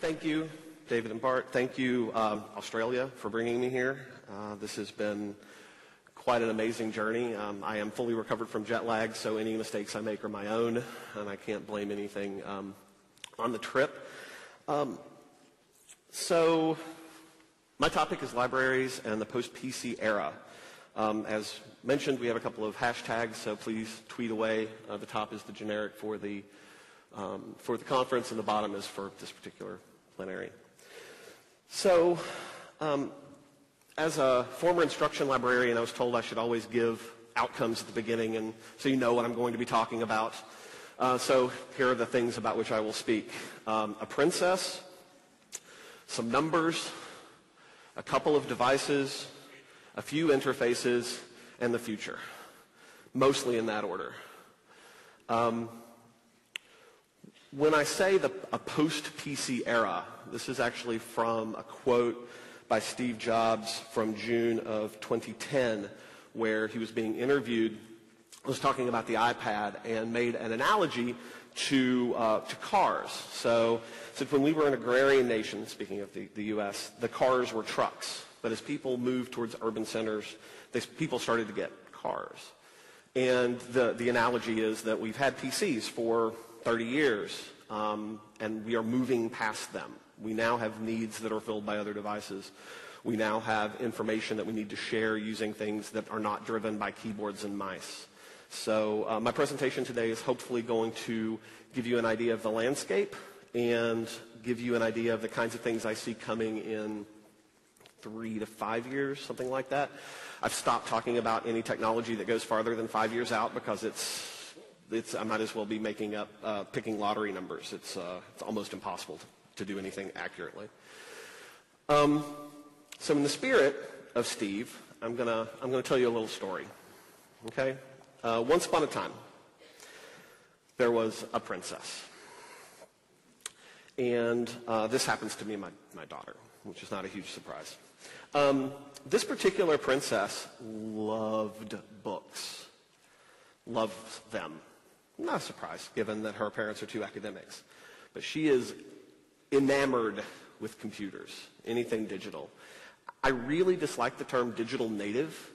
Thank you, David and Bart. Thank you, Australia, for bringing me here. This has been quite an amazing journey. I am fully recovered from jet lag, so any mistakes I make are my own, and I can't blame anything on the trip. So my topic is libraries and the post-PC era. As mentioned, we have a couple of hashtags, so please tweet away. The top is the generic for the conference, and the bottom is for this particular plenary. So, as a former instruction librarian, I was told I should always give outcomes at the beginning, and so you know what I'm going to be talking about. So here are the things about which I will speak. A princess, some numbers, a couple of devices, a few interfaces, and the future. Mostly in that order. When I say a post-PC era, this is actually from a quote by Steve Jobs from June of 2010, where he was being interviewed, was talking about the iPad and made an analogy to cars. So when we were an agrarian nation, speaking of the U.S., the cars were trucks. But as people moved towards urban centers, people started to get cars. And the analogy is that we've had PCs for 30 years, and we are moving past them. We now have needs that are filled by other devices. We now have information that we need to share using things that are not driven by keyboards and mice. So my presentation today is hopefully going to give you an idea of the landscape and give you an idea of the kinds of things I see coming in 3 to 5 years, something like that. I've stopped talking about any technology that goes farther than 5 years out because I might as well be making up, picking lottery numbers. It's almost impossible to do anything accurately. So in the spirit of Steve, I'm gonna tell you a little story. Okay? Once upon a time, there was a princess. And this happens to be my daughter, which is not a huge surprise. This particular princess loved books. Loved them. Not a surprise, given that her parents are two academics. But she is enamored with computers, anything digital. I really dislike the term digital native.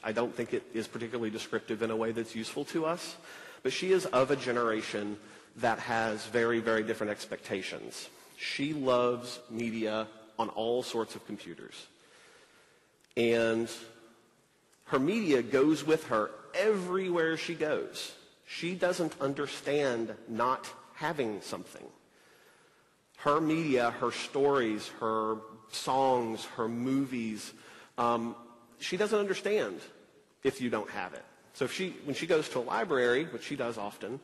I don't think it is particularly descriptive in a way that's useful to us. But she is of a generation that has very, very different expectations. She loves media on all sorts of computers. And her media goes with her everywhere she goes. She doesn't understand not having something. Her media, her stories, her songs, her movies, she doesn't understand if you don't have it. So when she goes to a library, which she does often,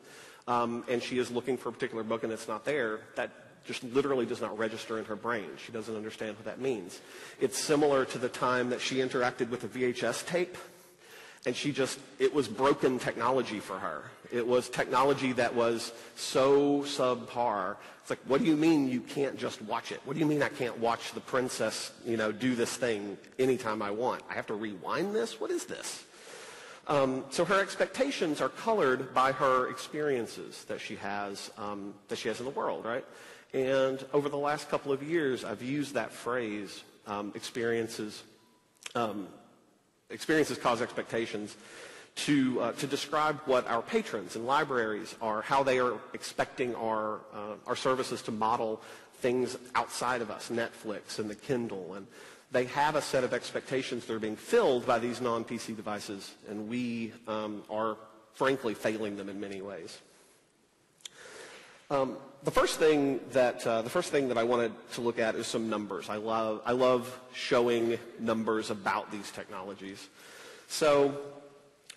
and she is looking for a particular book and it's not there, that just literally does not register in her brain. She doesn't understand what that means. It's similar to the time that she interacted with a VHS tape, and it was broken technology for her. It was technology that was so subpar. It's like, what do you mean you can't just watch it? What do you mean I can't watch the princess, do this thing anytime I want? I have to rewind this? What is this? So her expectations are colored by her experiences that she has in the world, right? And over the last couple of years, I've used that phrase, experiences cause expectations, to describe what our patrons and libraries are, how they are expecting our services to model things outside of us, Netflix and the Kindle, and they have a set of expectations that are being filled by these non-PC devices, and we are frankly failing them in many ways. The first thing that I wanted to look at is some numbers. I love showing numbers about these technologies. So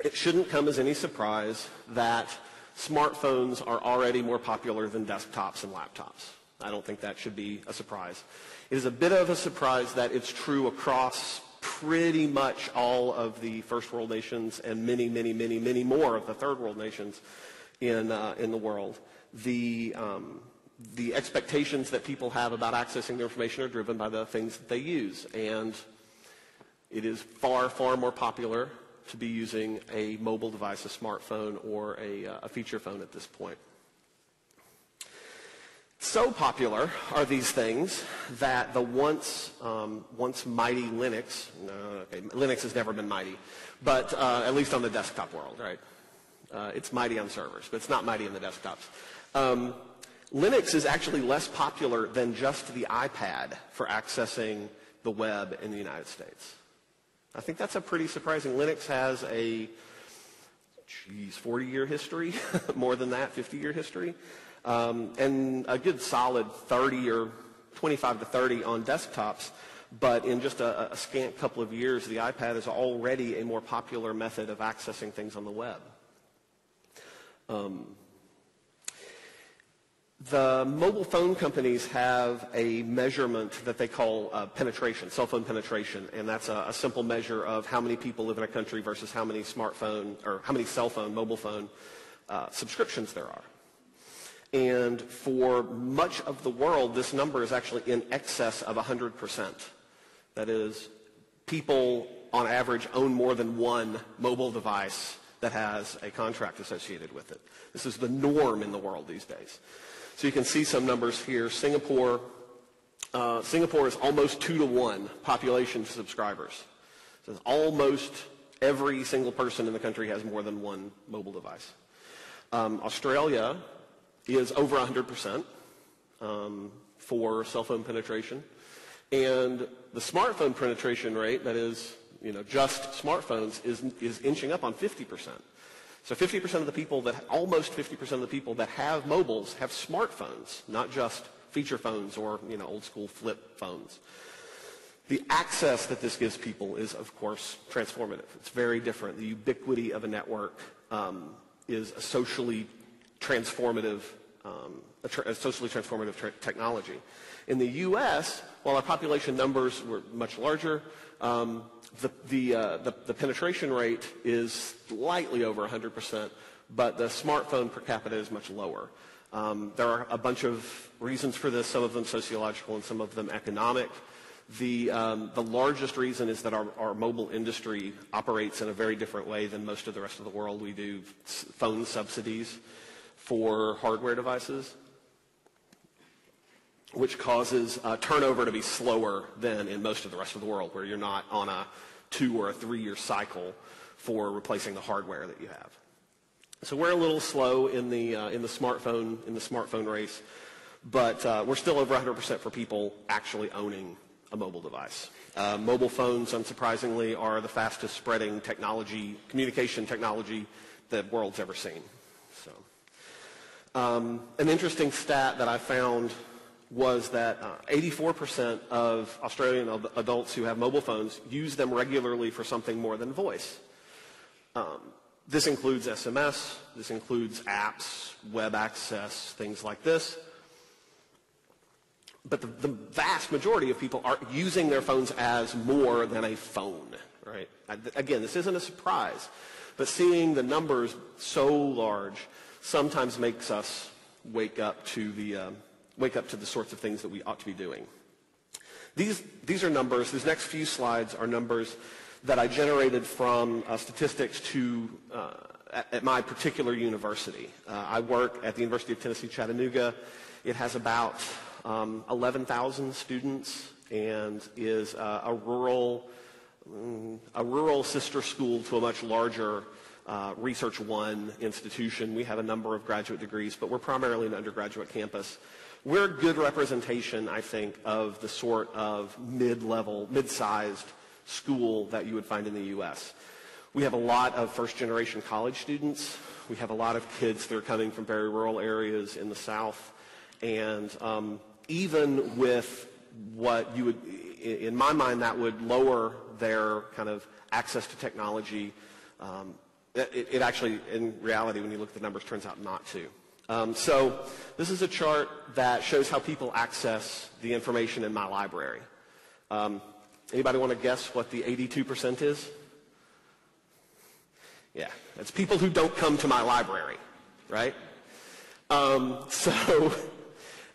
it shouldn't come as any surprise that smartphones are already more popular than desktops and laptops. I don't think that should be a surprise. It is a bit of a surprise that it's true across pretty much all of the first world nations and many, many, many, many more of the third world nations in the world. The expectations that people have about accessing their information are driven by the things that they use, and it is far, far more popular to be using a mobile device, a smartphone, or a feature phone at this point. So popular are these things that the once mighty Linux, Linux has never been mighty, but at least on the desktop world, right? It's mighty on servers, but it's not mighty in the desktops. Linux is actually less popular than just the iPad for accessing the web in the United States. I think that's a pretty surprising. Linux has a 40-year history, more than that, 50-year history. And a good solid 30 or 25 to 30 on desktops, but in just a scant couple of years, the iPad is already a more popular method of accessing things on the web. The mobile phone companies have a measurement that they call penetration, cell phone penetration, and that's a simple measure of how many people live in a country versus how many smartphone or how many cell phone, mobile phone subscriptions there are. And for much of the world, this number is actually in excess of 100%. That is, people on average own more than one mobile device that has a contract associated with it. This is the norm in the world these days. So you can see some numbers here. Singapore is almost 2-to-1 population to subscribers. So almost every single person in the country has more than one mobile device. Australia is over 100% for cell phone penetration. And the smartphone penetration rate, that is, just smartphones, is inching up on 50%. So 50% of the people almost 50% of the people that have mobiles have smartphones, not just feature phones or, old school flip phones. The access that this gives people is, of course, transformative. It's very different. The ubiquity of a network is a socially transformative technology. In the U.S., while our population numbers were much larger, the penetration rate is slightly over 100%, but the smartphone per capita is much lower. There are a bunch of reasons for this, some of them sociological and some of them economic. The largest reason is that our mobile industry operates in a very different way than most of the rest of the world. We do phone subsidies for hardware devices, which causes turnover to be slower than in most of the rest of the world, where you're not on a 2 or a 3-year cycle for replacing the hardware that you have. So we're a little slow in the smartphone race, but we're still over 100% for people actually owning a mobile device. Mobile phones, unsurprisingly, are the fastest spreading communication technology the world's ever seen. So, an interesting stat that I found was that 84% of Australian adults who have mobile phones use them regularly for something more than voice. This includes SMS, this includes apps, web access, things like this. But the vast majority of people are using their phones as more than a phone, right? Again, this isn't a surprise, but seeing the numbers so large sometimes makes us wake up to the sorts of things that we ought to be doing. These are numbers. These next few slides are numbers that I generated from statistics at my particular university. I work at the University of Tennessee, Chattanooga. It has about 11,000 students and is a rural sister school to a much larger Research One institution. We have a number of graduate degrees, but we're primarily an undergraduate campus. We're a good representation, I think, of the sort of mid-sized school that you would find in the U.S. We have a lot of first-generation college students. We have a lot of kids that are coming from very rural areas in the South. And even with what you would, in my mind, that would lower their kind of access to technology, it actually, in reality, when you look at the numbers, turns out not to. So this is a chart that shows how people access the information in my library. Anybody want to guess what the 82% is? Yeah, it's people who don't come to my library, right? So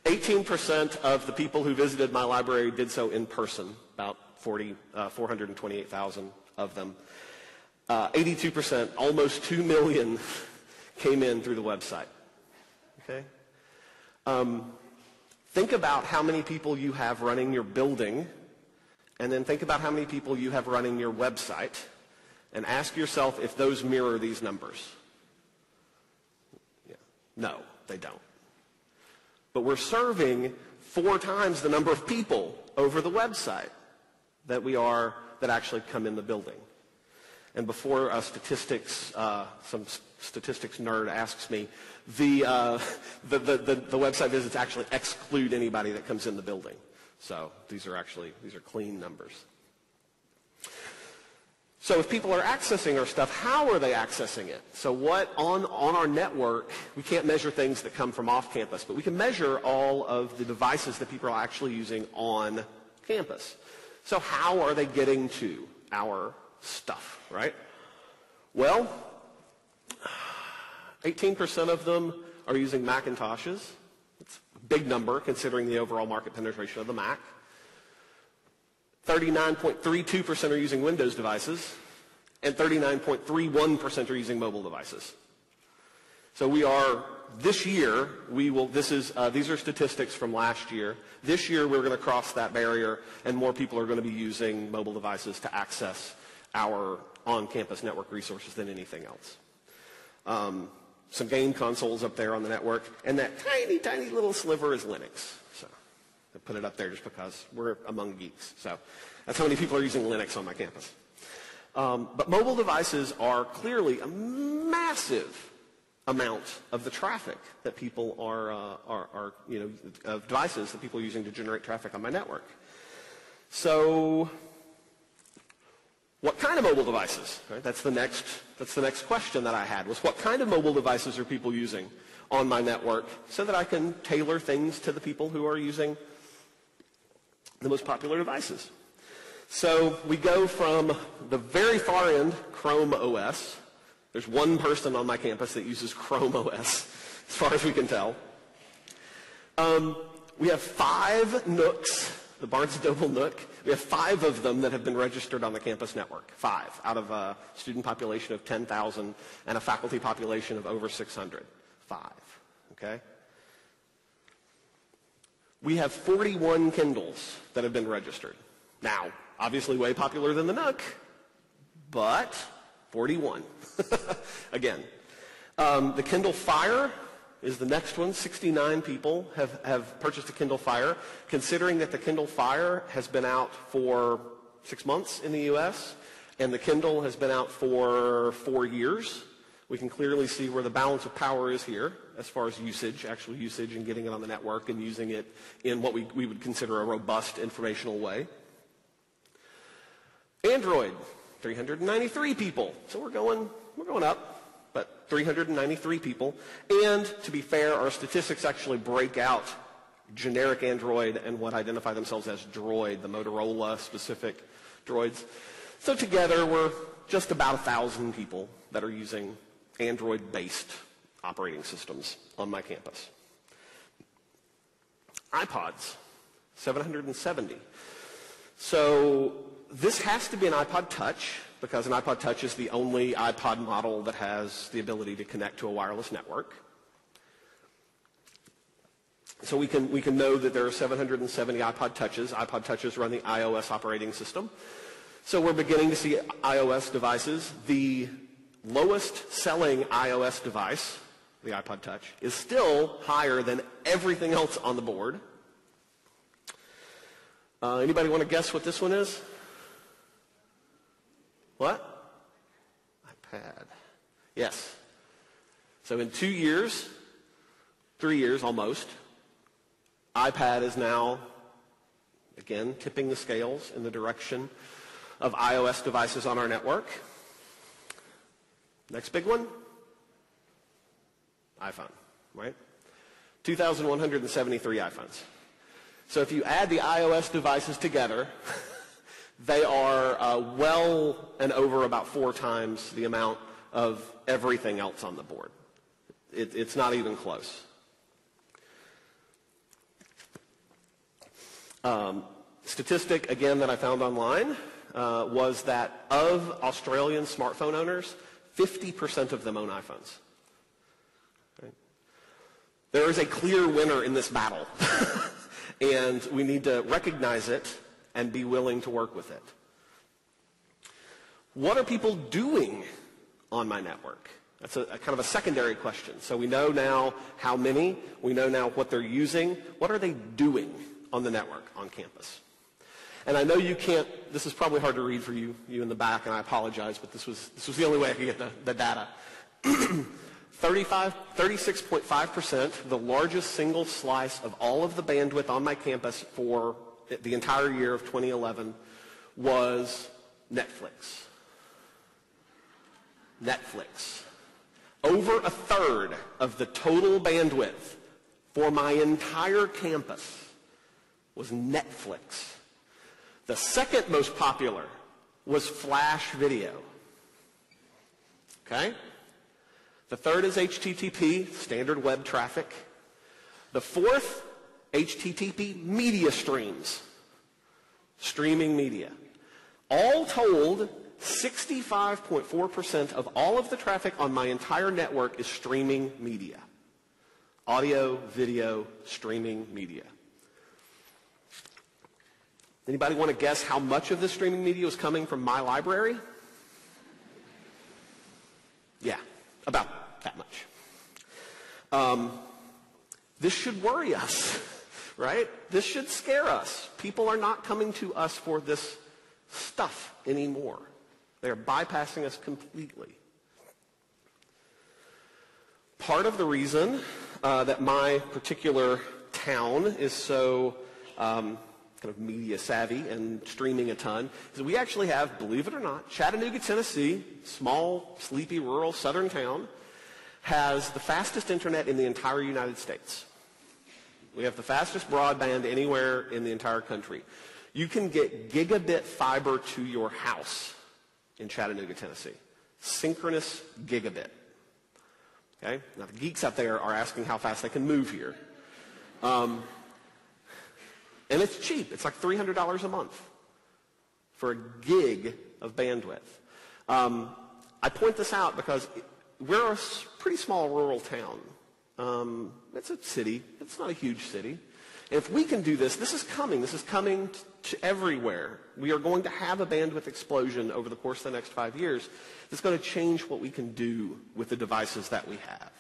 18% of the people who visited my library did so in person, about 428,000 of them. 82%, almost 2 million, came in through the website. Okay? Think about how many people you have running your building, and then think about how many people you have running your website, and ask yourself if those mirror these numbers. Yeah. No, they don't. But we're serving 4 times the number of people over the website that actually come in the building. And before some statistics nerd asks me, the website visits actually exclude anybody that comes in the building. So these are clean numbers. So if people are accessing our stuff, how are they accessing it? So on our network, we can't measure things that come from off campus, but we can measure all of the devices that people are actually using on campus. So how are they getting to our stuff, right? Well, 18% of them are using Macintoshes. It's a big number considering the overall market penetration of the Mac. 39.32% are using Windows devices, and 39.31% are using mobile devices. So these are statistics from last year. This year we're going to cross that barrier, and more people are going to be using mobile devices to access our on-campus network resources than anything else. Some game consoles up there on the network, and that tiny, tiny little sliver is Linux. So I put it up there just because we're among geeks. So that's how many people are using Linux on my campus. But mobile devices are clearly a massive amount of the traffic that people of devices that people are using to generate traffic on my network. So what kind of mobile devices? Right? That's the next question that I had, was what kind of mobile devices are people using on my network so that I can tailor things to the people who are using the most popular devices. So we go from the very far end, Chrome OS. There's one person on my campus that uses Chrome OS, as far as we can tell. We have 5 Nooks, the Barnes & Noble Nook. We have 5 of them that have been registered on the campus network. 5 out of a student population of 10,000 and a faculty population of over 600. 5, okay? We have 41 Kindles that have been registered. Now, obviously way popular than the Nook, but 41. Again, the Kindle Fire is the next one. 69 people have purchased a Kindle Fire. Considering that the Kindle Fire has been out for 6 months in the US, and the Kindle has been out for 4 years, we can clearly see where the balance of power is here as far as usage, actual usage, and getting it on the network and using it in what we would consider a robust informational way. Android, 393 people. So we're going up, but 393 people. And to be fair, our statistics actually break out generic Android and what identify themselves as Droid, the Motorola-specific droids. So together, we're just about 1,000 people that are using Android-based operating systems on my campus. iPods, 770. So this has to be an iPod Touch, because an iPod Touch is the only iPod model that has the ability to connect to a wireless network. So we can know that there are 770 iPod Touches. iPod Touches run the iOS operating system. So we're beginning to see iOS devices. The lowest selling iOS device, the iPod Touch, is still higher than everything else on the board. Anybody want to guess what this one is? What? iPad. Yes. So in 2 years, 3 years almost, iPad is now, again, tipping the scales in the direction of iOS devices on our network. Next big one, iPhone, right? 2,173 iPhones. So if you add the iOS devices together, they are well and over about 4 times the amount of everything else on the board. It's not even close. Statistic, again, that I found online was that of Australian smartphone owners, 50% of them own iPhones. Right? There is a clear winner in this battle. And we need to recognize it and be willing to work with it. What are people doing on my network? That's a kind of a secondary question. So we know now how many, we know now what they're using. What are they doing on the network on campus? And I know you can't, this is probably hard to read for you in the back, and I apologize, but this was the only way I could get the data. 36.5%, the largest single slice of all of the bandwidth on my campus for the entire year of 2011 was Netflix. Netflix. Over a third of the total bandwidth for my entire campus was Netflix. The second most popular was Flash video. Okay? The third is HTTP, standard web traffic. The fourth, HTTP media streams, streaming media. All told, 65.4% of all of the traffic on my entire network is streaming media. Audio, video, streaming media. Anybody want to guess how much of this streaming media is coming from my library? Yeah, about that much. This should worry us, right? This should scare us. People are not coming to us for this stuff anymore. They're bypassing us completely. Part of the reason that my particular town is so kind of media savvy and streaming a ton is that we actually have, believe it or not, Chattanooga, Tennessee, small, sleepy, rural, southern town, has the fastest internet in the entire United States. We have the fastest broadband anywhere in the entire country. You can get gigabit fiber to your house in Chattanooga, Tennessee. Synchronous gigabit. Okay? Now, the geeks out there are asking how fast they can move here. And it's cheap. It's like $300 a month for a gig of bandwidth. I point this out because we're a pretty small rural town. It's a city. It's not a huge city. And if we can do this, this is coming. This is coming to everywhere. We are going to have a bandwidth explosion over the course of the next 5 years that's going to change what we can do with the devices that we have.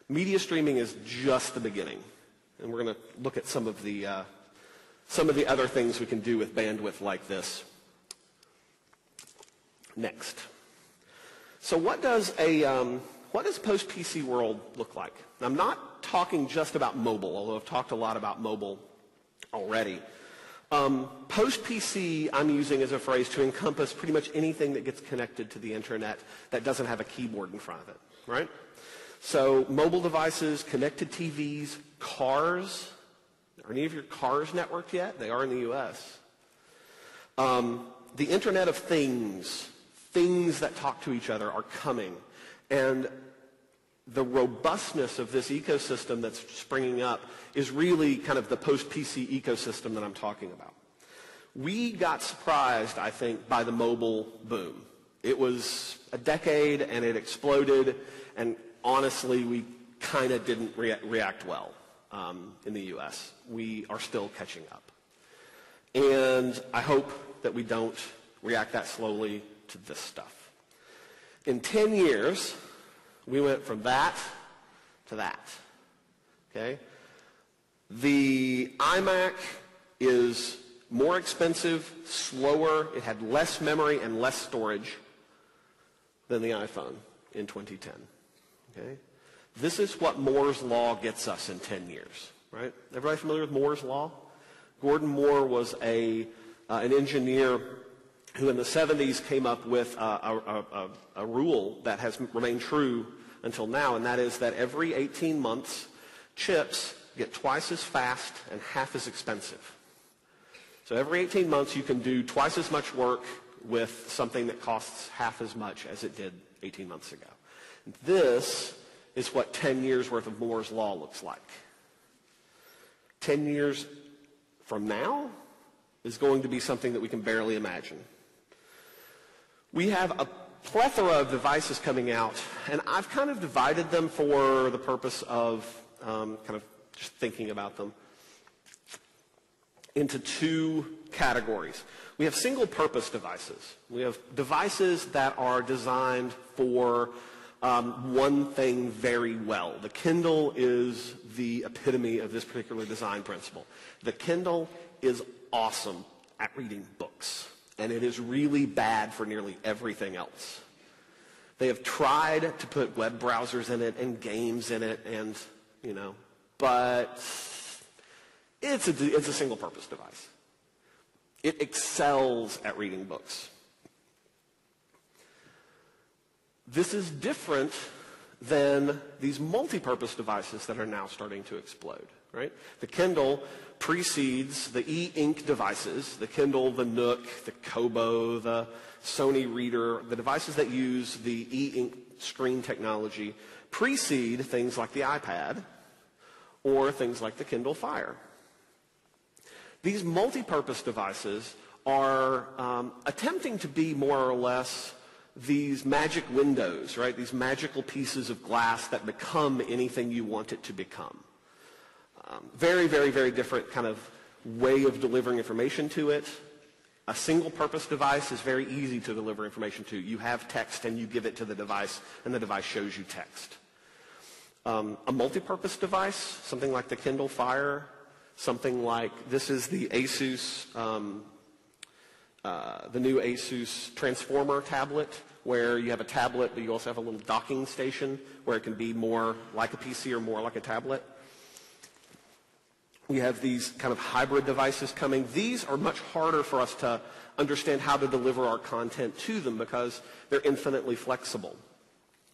Media streaming is just the beginning. And we're going to look at some of the other things we can do with bandwidth like this next. So what does post-PC world look like? I'm not talking just about mobile, although I've talked a lot about mobile already. Post-PC I'm using as a phrase to encompass pretty much anything that gets connected to the internet that doesn't have a keyboard in front of it, right? So mobile devices, connected TVs, cars. Are any of your cars networked yet? They are in the U.S. The Internet of Things, things that talk to each other are coming. And the robustness of this ecosystem that's springing up is really kind of the post-PC ecosystem that I'm talking about. We got surprised, I think, by the mobile boom. It was a decade and it exploded, and honestly, we kind of didn't react well in the U.S. We are still catching up. And I hope that we don't react that slowly to this stuff. In 10 years, we went from that to that. Okay? The iMac is more expensive, slower, it had less memory and less storage than the iPhone in 2010. Okay? This is what Moore's Law gets us in 10 years. Right? Everybody familiar with Moore's Law? Gordon Moore was an engineer who in the 70s came up with a rule that has remained true until now, and that is that every 18 months, chips get twice as fast and half as expensive. So every 18 months, you can do twice as much work with something that costs half as much as it did 18 months ago. This is what 10 years worth of Moore's Law looks like. 10 years from now is going to be something that we can barely imagine. We have a plethora of devices coming out, and I've kind of divided them for the purpose of kind of just thinking about them. into two categories. We have single-purpose devices. We have devices that are designed for one thing very well. The Kindle is the epitome of this particular design principle. The Kindle is awesome at reading books, and it is really bad for nearly everything else. They have tried to put web browsers in it and games in it, and but it's a single-purpose device. It excels at reading books. This is different than these multi-purpose devices that are now starting to explode, right? The Kindle precedes the e-ink devices, the Kindle, the Nook, the Kobo, the Sony Reader, the devices that use the e-ink screen technology precede things like the iPad or things like the Kindle Fire. These multi-purpose devices are attempting to be more or less these magic windows, right? These magical pieces of glass that become anything you want it to become. Very, very, very different kind of way of delivering information to it. A single-purpose device is very easy to deliver information to. You have text and you give it to the device, and the device shows you text. A multi-purpose device, something like the Kindle Fire, something like, this is the Asus, the new Asus Transformer tablet, where you have a tablet, but you also have a little docking station where it can be more like a PC or more like a tablet. We have these kind of hybrid devices coming. These are much harder for us to understand how to deliver our content to them because they're infinitely flexible.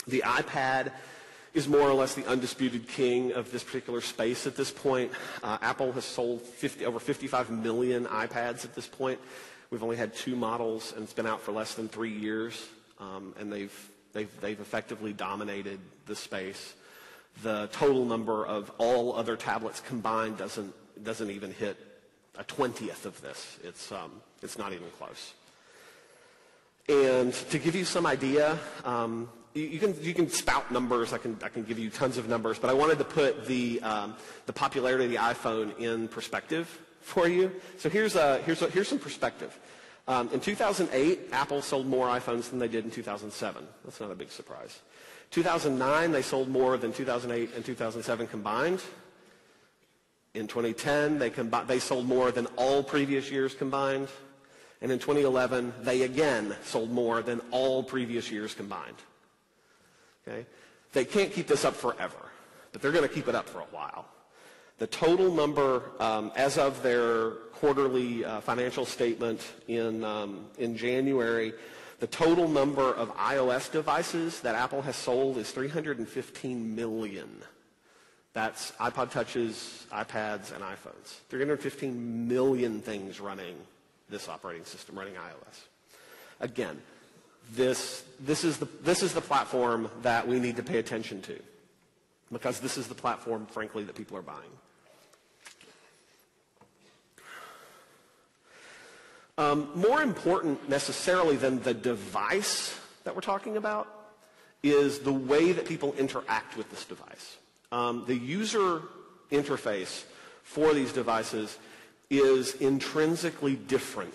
The iPad is more or less the undisputed king of this particular space at this point. Apple has sold over 55 million iPads at this point. We've only had 2 models, and it's been out for less than 3 years, and they've effectively dominated the space. The total number of all other tablets combined doesn't even hit a 20th of this. It's not even close. And to give you some idea, you can spout numbers. I can give you tons of numbers, but I wanted to put the popularity of the iPhone in perspective for you. So here's some perspective. In 2008, Apple sold more iPhones than they did in 2007. That's not a big surprise. 2009, they sold more than 2008 and 2007 combined. In 2010, they sold more than all previous years combined. And in 2011, they again sold more than all previous years combined. Okay? They can't keep this up forever, but they're going to keep it up for a while. The total number, as of their quarterly financial statement in January, the total number of iOS devices that Apple has sold is 315 million. That's iPod Touches, iPads, and iPhones. 315 million things running this operating system, running iOS. Again, this is the platform that we need to pay attention to, because this is the platform, frankly, that people are buying. More important necessarily than the device that we're talking about is the way that people interact with this device. The user interface for these devices is intrinsically different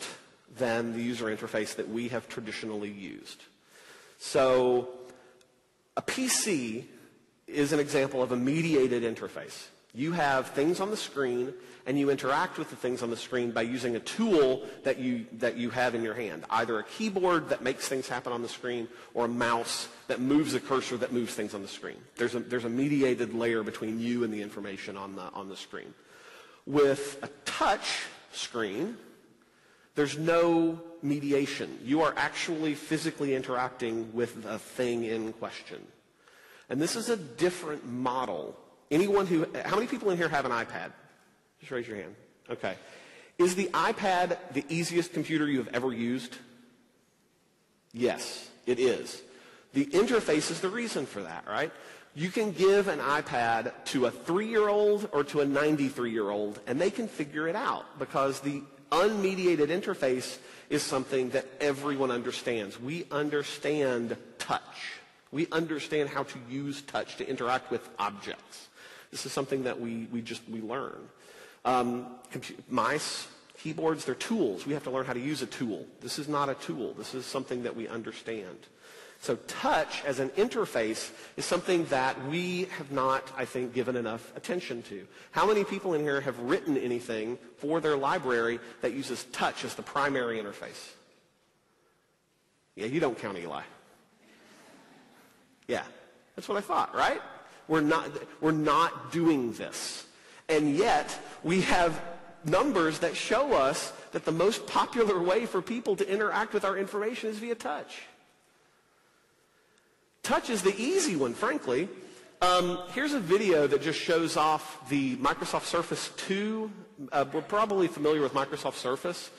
than the user interface that we have traditionally used. So a PC is an example of a mediated interface. You have things on the screen, and you interact with the things on the screen by using a tool that you have in your hand, either a keyboard that makes things happen on the screen or a mouse that moves a cursor that moves things on the screen. There's a mediated layer between you and the information on the screen. With a touch screen, there's no mediation. You are actually physically interacting with the thing in question. And this is a different model. How many people in here have an iPad? Just raise your hand. Okay. Is the iPad the easiest computer you have ever used? Yes, it is. The interface is the reason for that, right? You can give an iPad to a 3-year-old or to a 93-year-old, and they can figure it out because the unmediated interface is something that everyone understands. We understand touch. We understand how to use touch to interact with objects. This is something that we learn. Mice Keyboards, they're tools. We have to learn how to use a tool. This is not a tool. This is something that we understand. So touch as an interface is something that we have not, I think, given enough attention to. How many people in here have written anything for their library that uses touch as the primary interface? Yeah, you don't count, Eli. Yeah, that's what I thought, right? We're not doing this. And yet, we have numbers that show us that the most popular way for people to interact with our information is via touch. Touch is the easy one, frankly. Here's a video that just shows off the Microsoft Surface 2. We're probably familiar with Microsoft Surface.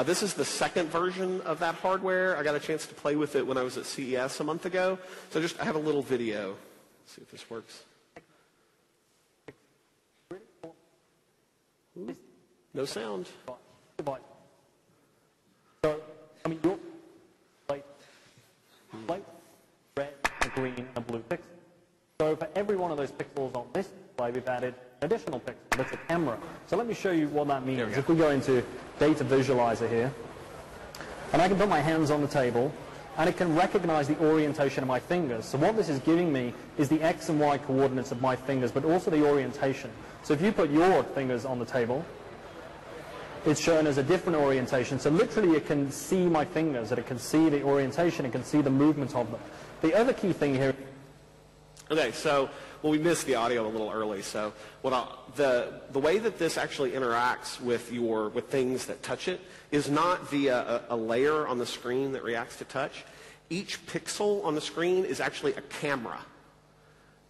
This is the second version of that hardware. I got a chance to play with it when I was at CES a month ago. So I have a little video. Let's see if this works. Ooh, no sound. So, I mean, you're like red, a green, and a blue pixel. So for every one of those pixels on this display, we've added an additional pixel. That's a camera. So let me show you what that means. If we go into Data Visualizer here, and I can put my hands on the table, and it can recognize the orientation of my fingers. So what this is giving me is the X and Y coordinates of my fingers, but also the orientation. So if you put your fingers on the table, it's shown as a different orientation. So literally it can see my fingers, and it can see the orientation, it can see the movement of them. The other key thing here... Okay, so we missed the audio a little early. So the way that this actually interacts with things that touch it is not via a layer on the screen that reacts to touch. Each pixel on the screen is actually a camera,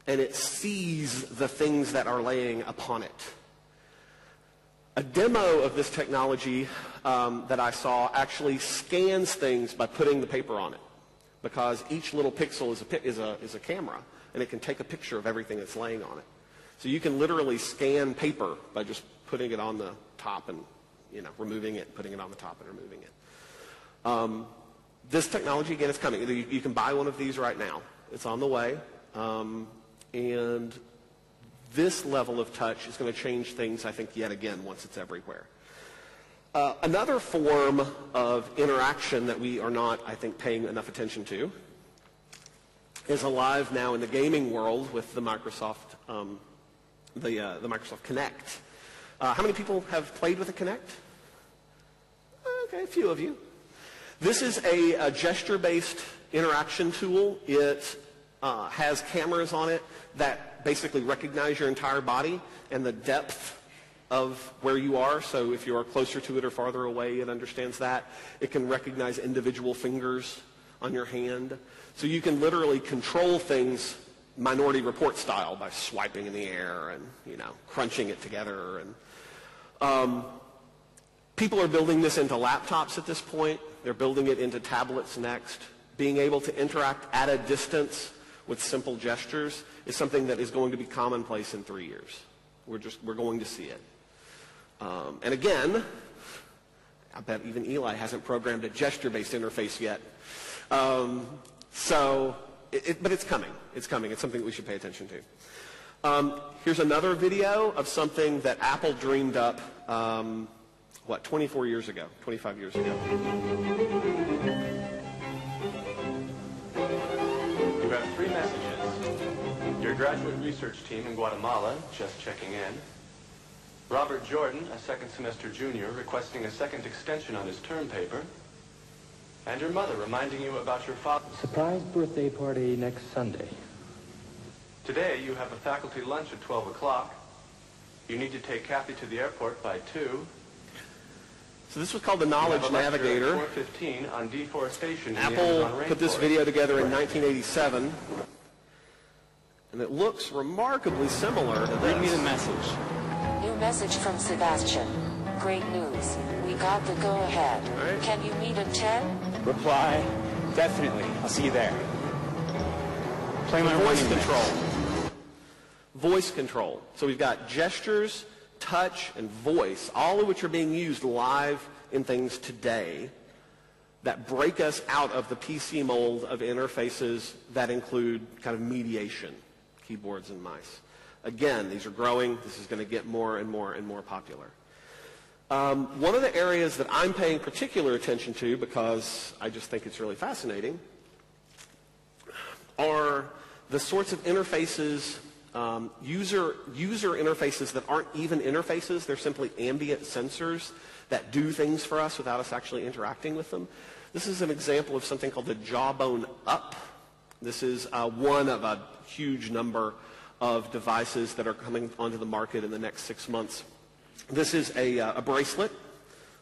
and it sees the things that are laying upon it. A demo of this technology that I saw actually scans things by putting the paper on it, because each little pixel is a camera, and it can take a picture of everything that's laying on it. So you can literally scan paper by just putting it on the top and removing it, putting it on the top and removing it. This technology, again, is coming. You can buy one of these right now. It's on the way. And this level of touch is going to change things, I think, yet again once it's everywhere. Another form of interaction that we are not, I think, paying enough attention to is alive now in the gaming world with the Microsoft Kinect. How many people have played with a Kinect? Okay, a few of you. This is a gesture-based interaction tool. It has cameras on it that basically recognize your entire body and the depth of where you are. So if you are closer to it or farther away, it understands that. It can recognize individual fingers on your hand. So you can literally control things Minority Report style by swiping in the air and, crunching it together. And people are building this into laptops at this point. They're building it into tablets next. Being able to interact at a distance with simple gestures is something that is going to be commonplace in 3 years. We're going to see it. And again, I bet even Eli hasn't programmed a gesture-based interface yet. But it's coming. It's coming. It's something that we should pay attention to. Here's another video of something that Apple dreamed up, 24 years ago, 25 years ago. You have 3 messages. Your graduate research team in Guatemala, just checking in. Robert Jordan, a second semester junior, requesting a second extension on his term paper. And your mother reminding you about your father. Surprise birthday party next Sunday. Today you have a faculty lunch at 12 o'clock. You need to take Kathy to the airport by 2. So this was called the Knowledge Navigator. 4:15 on deforestation. Apple put this video together in 1987. And it looks remarkably similar to this. Read me the message. New message from Sebastian. Great news. We got the go-ahead. Right. Can you meet at 10? Reply, definitely. I'll see you there. Play my voice running control. mix. Voice control. So we've got gestures, touch, and voice, all of which are being used live in things today that break us out of the PC mold of interfaces that include kind of mediation, keyboards and mice. Again, these are growing. This is going to get more and more and more popular. One of the areas that I'm paying particular attention to, because I just think it's really fascinating, are the sorts of interfaces, user interfaces that aren't even interfaces. They're simply ambient sensors that do things for us without us actually interacting with them. This is an example of something called the jawboneup. This is one of a huge number of devices that are coming onto the market in the next 6 months. This is a bracelet,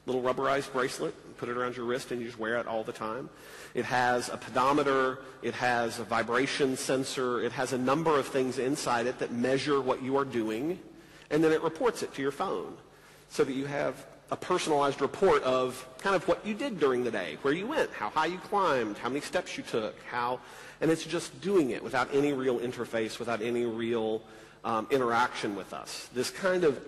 little rubberized bracelet. You put it around your wrist and you just wear it all the time. It has a pedometer. It has a vibration sensor. It has a number of things inside it that measure what you are doing, and then it reports it to your phone so that you have a personalized report of kind of what you did during the day, where you went, how high you climbed, how many steps you took, and it's just doing it without any real interface, without any real interaction with us. This kind of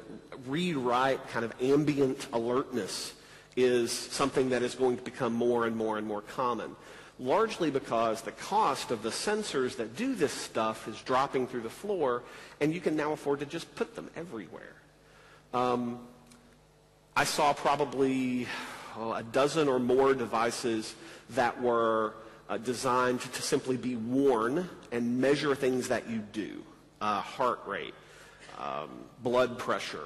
read-write, kind of ambient alertness is something that is going to become more and more and more common, largely because the cost of the sensors that do this stuff is dropping through the floor, and you can now afford to just put them everywhere. I saw probably a dozen or more devices that were designed to simply be worn and measure things that you do. Heart rate, blood pressure,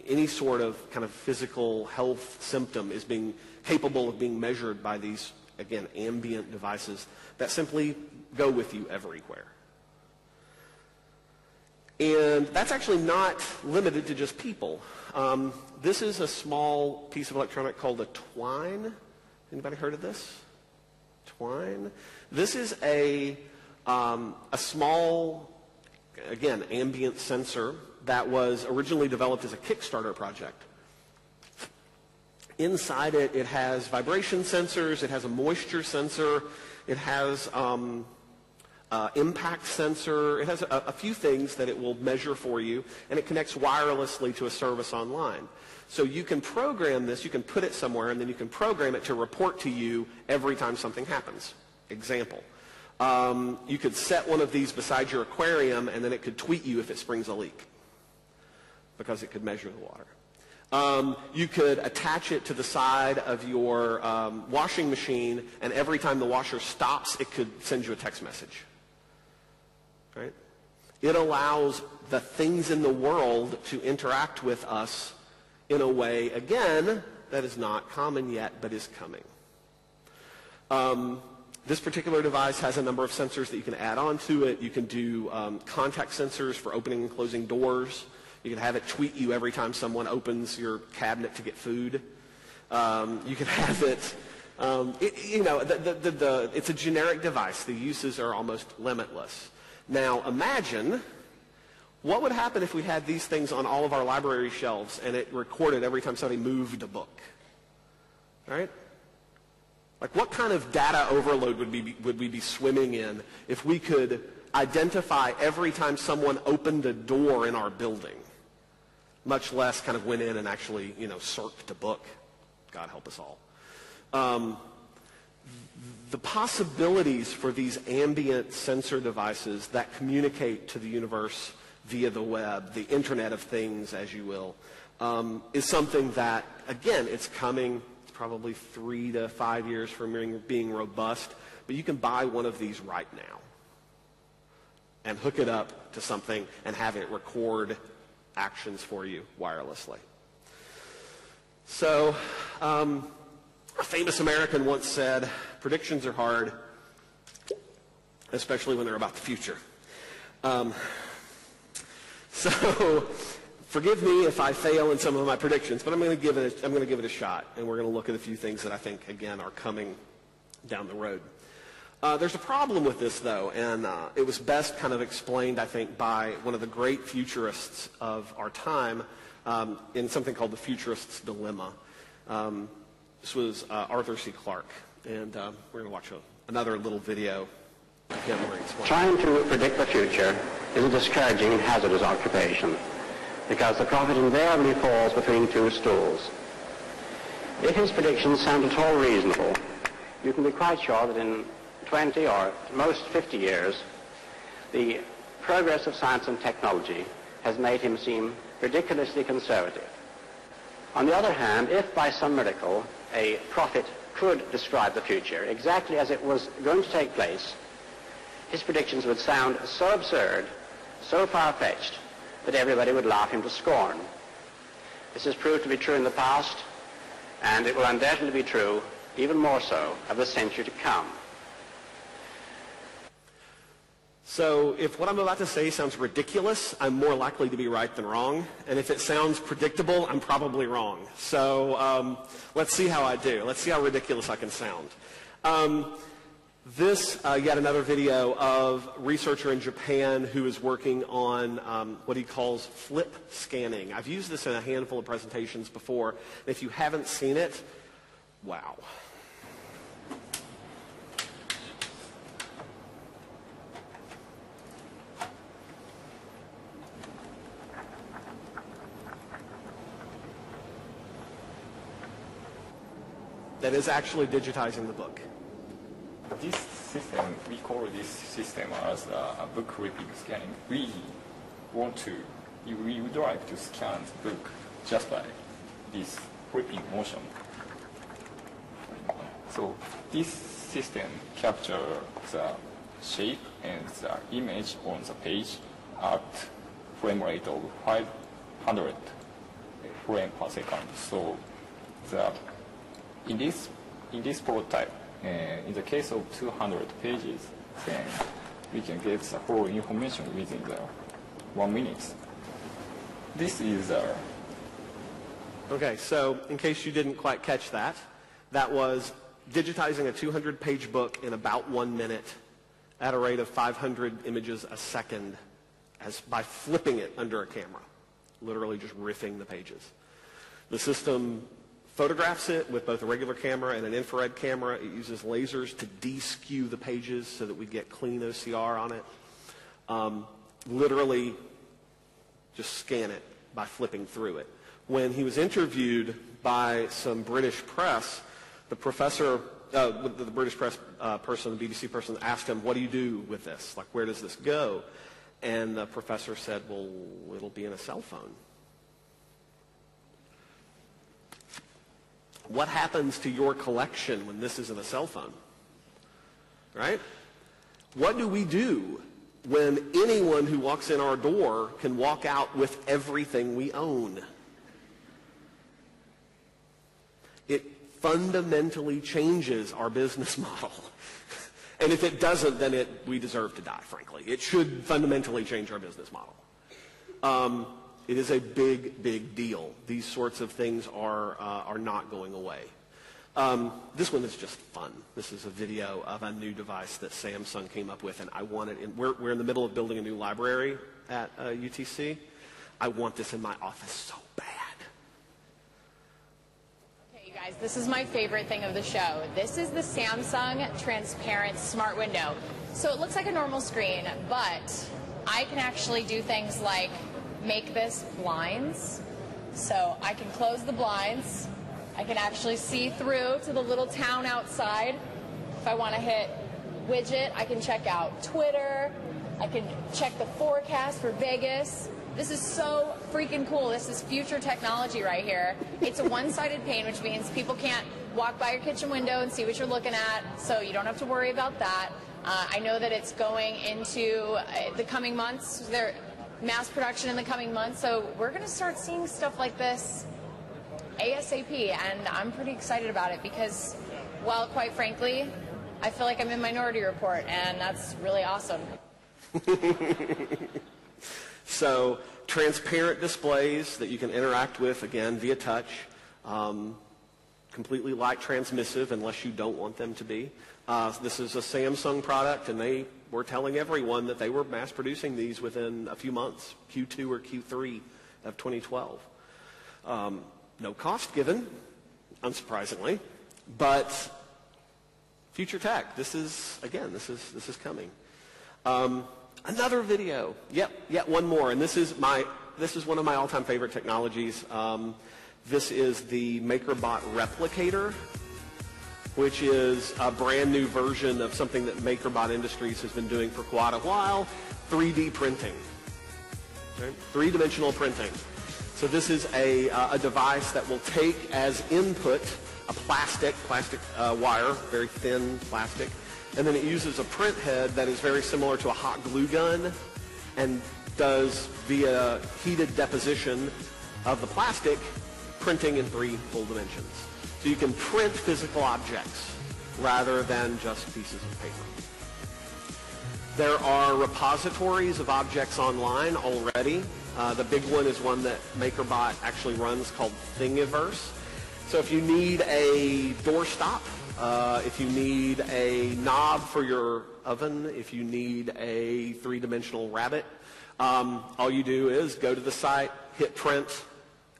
any sort of kind of physical health symptom is being capable of being measured by these, again, ambient devices that simply go with you everywhere. And that's actually not limited to just people. This is a small piece of electronic called a Twine. Anybody heard of this? Twine? This is a small, again, ambient sensor that was originally developed as a Kickstarter project. Inside it, it has vibration sensors, it has a moisture sensor, it has impact sensor, it has a few things that it will measure for you, and it connects wirelessly to a service online. So you can program this, you can put it somewhere, and then you can program it to report to you every time something happens. Example. You could set one of these beside your aquarium, and then it could tweet you if it springs a leak, because it could measure the water. You could attach it to the side of your washing machine, and every time the washer stops, it could send you a text message. Right? It allows the things in the world to interact with us in a way, again, that is not common yet, but is coming. This particular device has a number of sensors that you can add on to it. You can do contact sensors for opening and closing doors. You can have it tweet you every time someone opens your cabinet to get food. You can have it, it's a generic device. The uses are almost limitless. Now imagine what would happen if we had these things on all of our library shelves and it recorded every time somebody moved a book. Right? Like, what kind of data overload would we be swimming in if we could identify every time someone opened a door in our building, much less kind of went in and actually, searched a book? God help us all. The possibilities for these ambient sensor devices that communicate to the universe via the web, the Internet of Things, as you will, is something that, again, it's coming. Probably 3 to 5 years from being robust, but you can buy one of these right now and hook it up to something and have it record actions for you wirelessly. So, a famous American once said, predictions are hard, especially when they're about the future. So, forgive me if I fail in some of my predictions, but I'm going to give it a shot, and we're going to look at a few things that I think, again, are coming down the road. There's a problem with this, though, and it was best kind of explained, I think, by one of the great futurists of our time in something called the Futurist's Dilemma. This was Arthur C. Clarke, and we're going to watch another little video of him where he explains. Trying to predict the future is a discouraging and hazardous occupation, because the prophet invariably falls between two stools. If his predictions sound at all reasonable, you can be quite sure that in 20 or at most 50 years, the progress of science and technology has made him seem ridiculously conservative. On the other hand, if by some miracle a prophet could describe the future exactly as it was going to take place, his predictions would sound so absurd, so far-fetched, that everybody would laugh him to scorn. This has proved to be true in the past, and it will undoubtedly be true, even more so, of the century to come. So if what I'm about to say sounds ridiculous, I'm more likely to be right than wrong. And if it sounds predictable, I'm probably wrong. So let's see how I do. Let's see how ridiculous I can sound. Yet another video of a researcher in Japan who is working on what he calls flip scanning. I've used this in a handful of presentations before. And if you haven't seen it, wow. That is actually digitizing the book. This system, we call this system as a book ripping scanning. We would like to scan the book just by this ripping motion. So this system captures the shape and the image on the page at frame rate of 500 frames per second. So in this prototype, in the case of 200 pages, then we can get the whole information within the 1 minute. This is Okay, so in case you didn't quite catch that, that was digitizing a 200-page book in about 1 minute at a rate of 500 images a second by flipping it under a camera, literally just riffing the pages. The system photographs it with both a regular camera and an infrared camera. It uses lasers to de-skew the pages so that we get clean OCR on it. Literally just scan it by flipping through it. When he was interviewed by some British press, the professor, the British press person, the BBC person, asked him, "What do you do with this? Like, where does this go?" And the professor said, "Well, it'll be in a cell phone." What happens to your collection when this is in a cell phone? Right? What do we do when anyone who walks in our door can walk out with everything we own? It fundamentally changes our business model. And if it doesn't, then we deserve to die, frankly. It should fundamentally change our business model. It is a big, big deal. These sorts of things are not going away. This one is just fun. This is a video of a new device that Samsung came up with, and I want it in. We're in the middle of building a new library at UTC. I want this in my office so bad. Okay, you guys, this is my favorite thing of the show. This is the Samsung transparent smart window. So it looks like a normal screen, but I can actually do things like make this blinds. So I can close the blinds. I can actually see through to the little town outside. If I want to hit widget, I can check out Twitter. I can check the forecast for Vegas. This is so freaking cool. This is future technology right here. It's a one-sided pane, which means people can't walk by your kitchen window and see what you're looking at, so you don't have to worry about that. I know that it's going into the coming months. Mass production in the coming months, so we're going to start seeing stuff like this ASAP, and I'm pretty excited about it because, well, quite frankly, I feel like I'm in Minority Report, and that's really awesome. So transparent displays that you can interact with, again, via touch, completely light transmissive unless you don't want them to be. This is a Samsung product, and they were telling everyone that they were mass producing these within a few months, Q2 or Q3 of 2012. No cost given, unsurprisingly, but future tech. This is coming. Another video. Yet one more, and this is one of my all-time favorite technologies. This is the MakerBot Replicator, which is a brand new version of something that MakerBot Industries has been doing for quite a while, 3D printing. Okay? Three-dimensional printing. So this is a device that will take as input a plastic wire, very thin plastic, and then it uses a print head that is very similar to a hot glue gun and does, via heated deposition of the plastic, printing in 3 full dimensions. So you can print physical objects rather than just pieces of paper. There are repositories of objects online already. The big one is one that MakerBot actually runs called Thingiverse. So if you need a doorstop, if you need a knob for your oven, if you need a 3-dimensional rabbit, all you do is go to the site, hit print,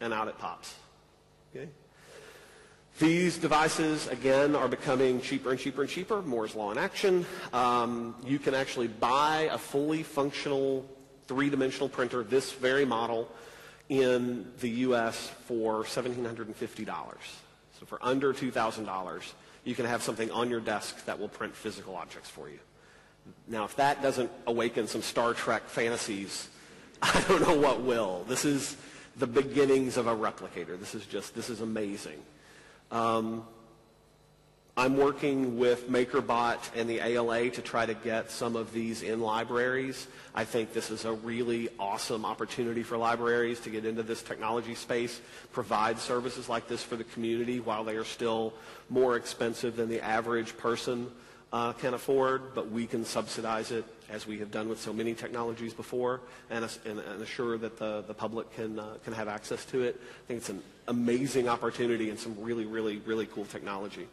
and out it pops. Okay? These devices, again, are becoming cheaper and cheaper and cheaper. Moore's Law in action. You can actually buy a fully functional 3-dimensional printer, this very model, in the U.S. for $1,750. So for under $2,000, you can have something on your desk that will print physical objects for you. Now, if that doesn't awaken some Star Trek fantasies, I don't know what will. This is the beginnings of a replicator. This is amazing. I'm working with MakerBot and the ALA to try to get some of these in libraries. I think this is a really awesome opportunity for libraries to get into this technology space, provide services like this for the community while they are still more expensive than the average person can afford, but we can subsidize it as we have done with so many technologies before and assure that the public can have access to it. I think it's an amazing opportunity and some really, really, really cool technology.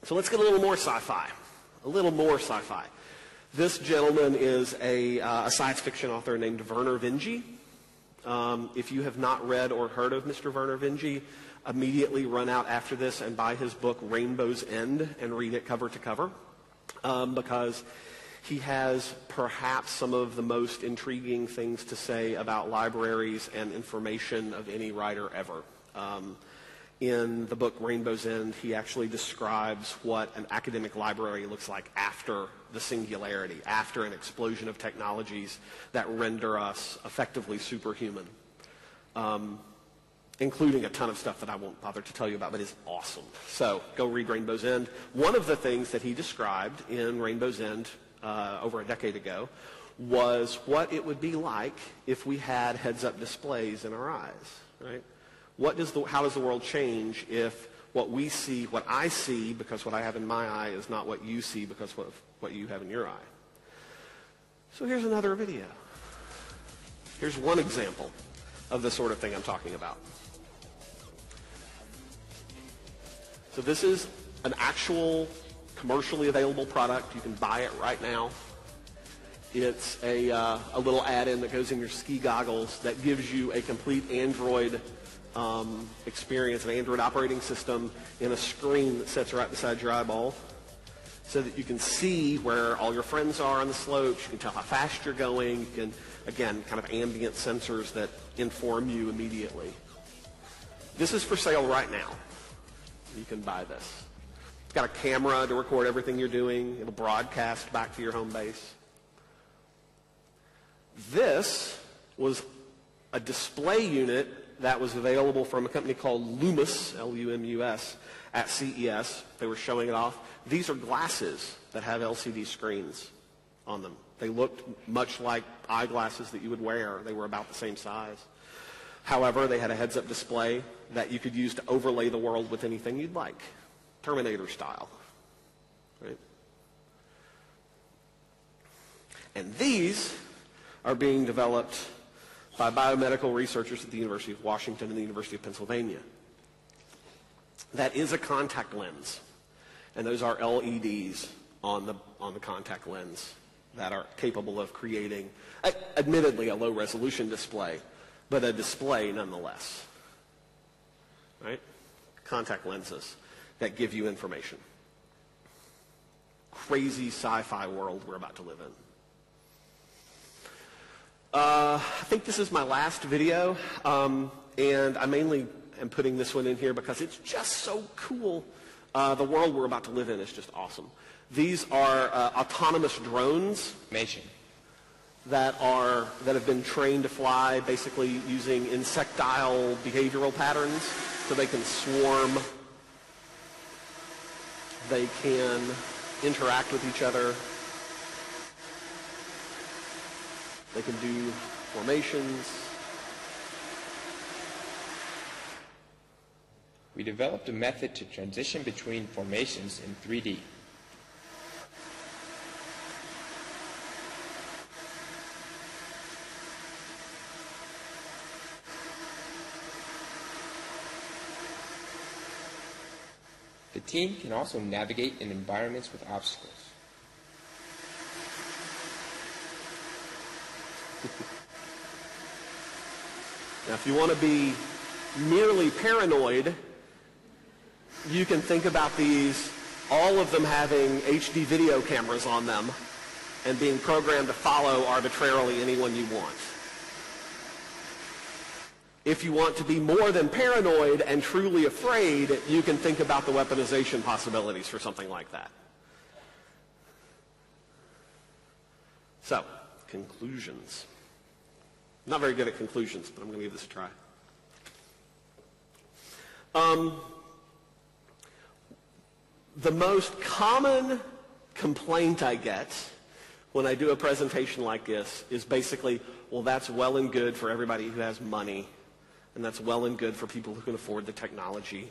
So let's get a little more sci-fi. A little more sci-fi. This gentleman is a science fiction author named Vernor Vinge. If you have not read or heard of Mr. Vernor Vinge, immediately run out after this and buy his book Rainbow's End and read it cover to cover, because he has perhaps some of the most intriguing things to say about libraries and information of any writer ever. In the book Rainbow's End, he actually describes what an academic library looks like after the singularity, after an explosion of technologies that render us effectively superhuman, including a ton of stuff that I won't bother to tell you about, but is awesome. So go read Rainbow's End. One of the things that he described in Rainbow's End over a decade ago was what it would be like if we had heads-up displays in our eyes, right? How does the world change if what we see, what I see, because what I have in my eye is not what you see because what you have in your eye? So here's another video. Here's one example of the sort of thing I'm talking about. So this is an actual commercially available product. You can buy it right now. It's a little add-in that goes in your ski goggles that gives you a complete Android experience, an Android operating system in a screen that sits right beside your eyeball so that you can see where all your friends are on the slopes. You can tell how fast you're going. You can, again, kind of ambient sensors that inform you immediately. This is for sale right now. You can buy this. It's got a camera to record everything you're doing. It'll broadcast back to your home base. This was a display unit that was available from a company called Lumus, L-U-M-U-S, at CES. They were showing it off. These are glasses that have LCD screens on them. They looked much like eyeglasses that you would wear. They were about the same size. However, they had a heads-up display that you could use to overlay the world with anything you'd like, Terminator style. Right? And these are being developed by biomedical researchers at the University of Washington and the University of Pennsylvania. That is a contact lens, and those are LEDs on the contact lens that are capable of creating, admittedly, a low-resolution display, but a display nonetheless. Right? Contact lenses that give you information. Crazy sci-fi world we're about to live in. I think this is my last video, and I mainly am putting this one in here because it's just so cool. The world we're about to live in is just awesome. These are autonomous drones that have been trained to fly basically using insectile behavioral patterns, so they can swarm, they can interact with each other, they can do formations. We developed a method to transition between formations in 3D. The team can also navigate in environments with obstacles. Now, if you want to be merely paranoid, you can think about these, all of them having HD video cameras on them and being programmed to follow arbitrarily anyone you want. If you want to be more than paranoid and truly afraid, you can think about the weaponization possibilities for something like that. So, conclusions. I'm not very good at conclusions, but I'm going to give this a try. The most common complaint I get when I do a presentation like this is basically, well, that's well and good for everybody who has money, and that's well and good for people who can afford the technology,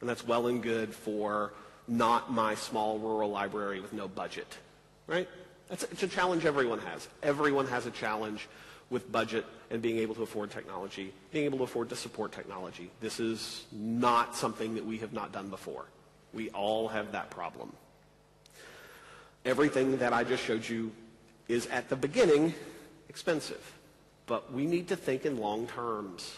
and that's well and good for not my small rural library with no budget, right? It's a challenge everyone has. Everyone has a challenge with budget and being able to afford technology, being able to afford to support technology. This is not something that we have not done before. We all have that problem. Everything that I just showed you is at the beginning expensive, but we need to think in long terms.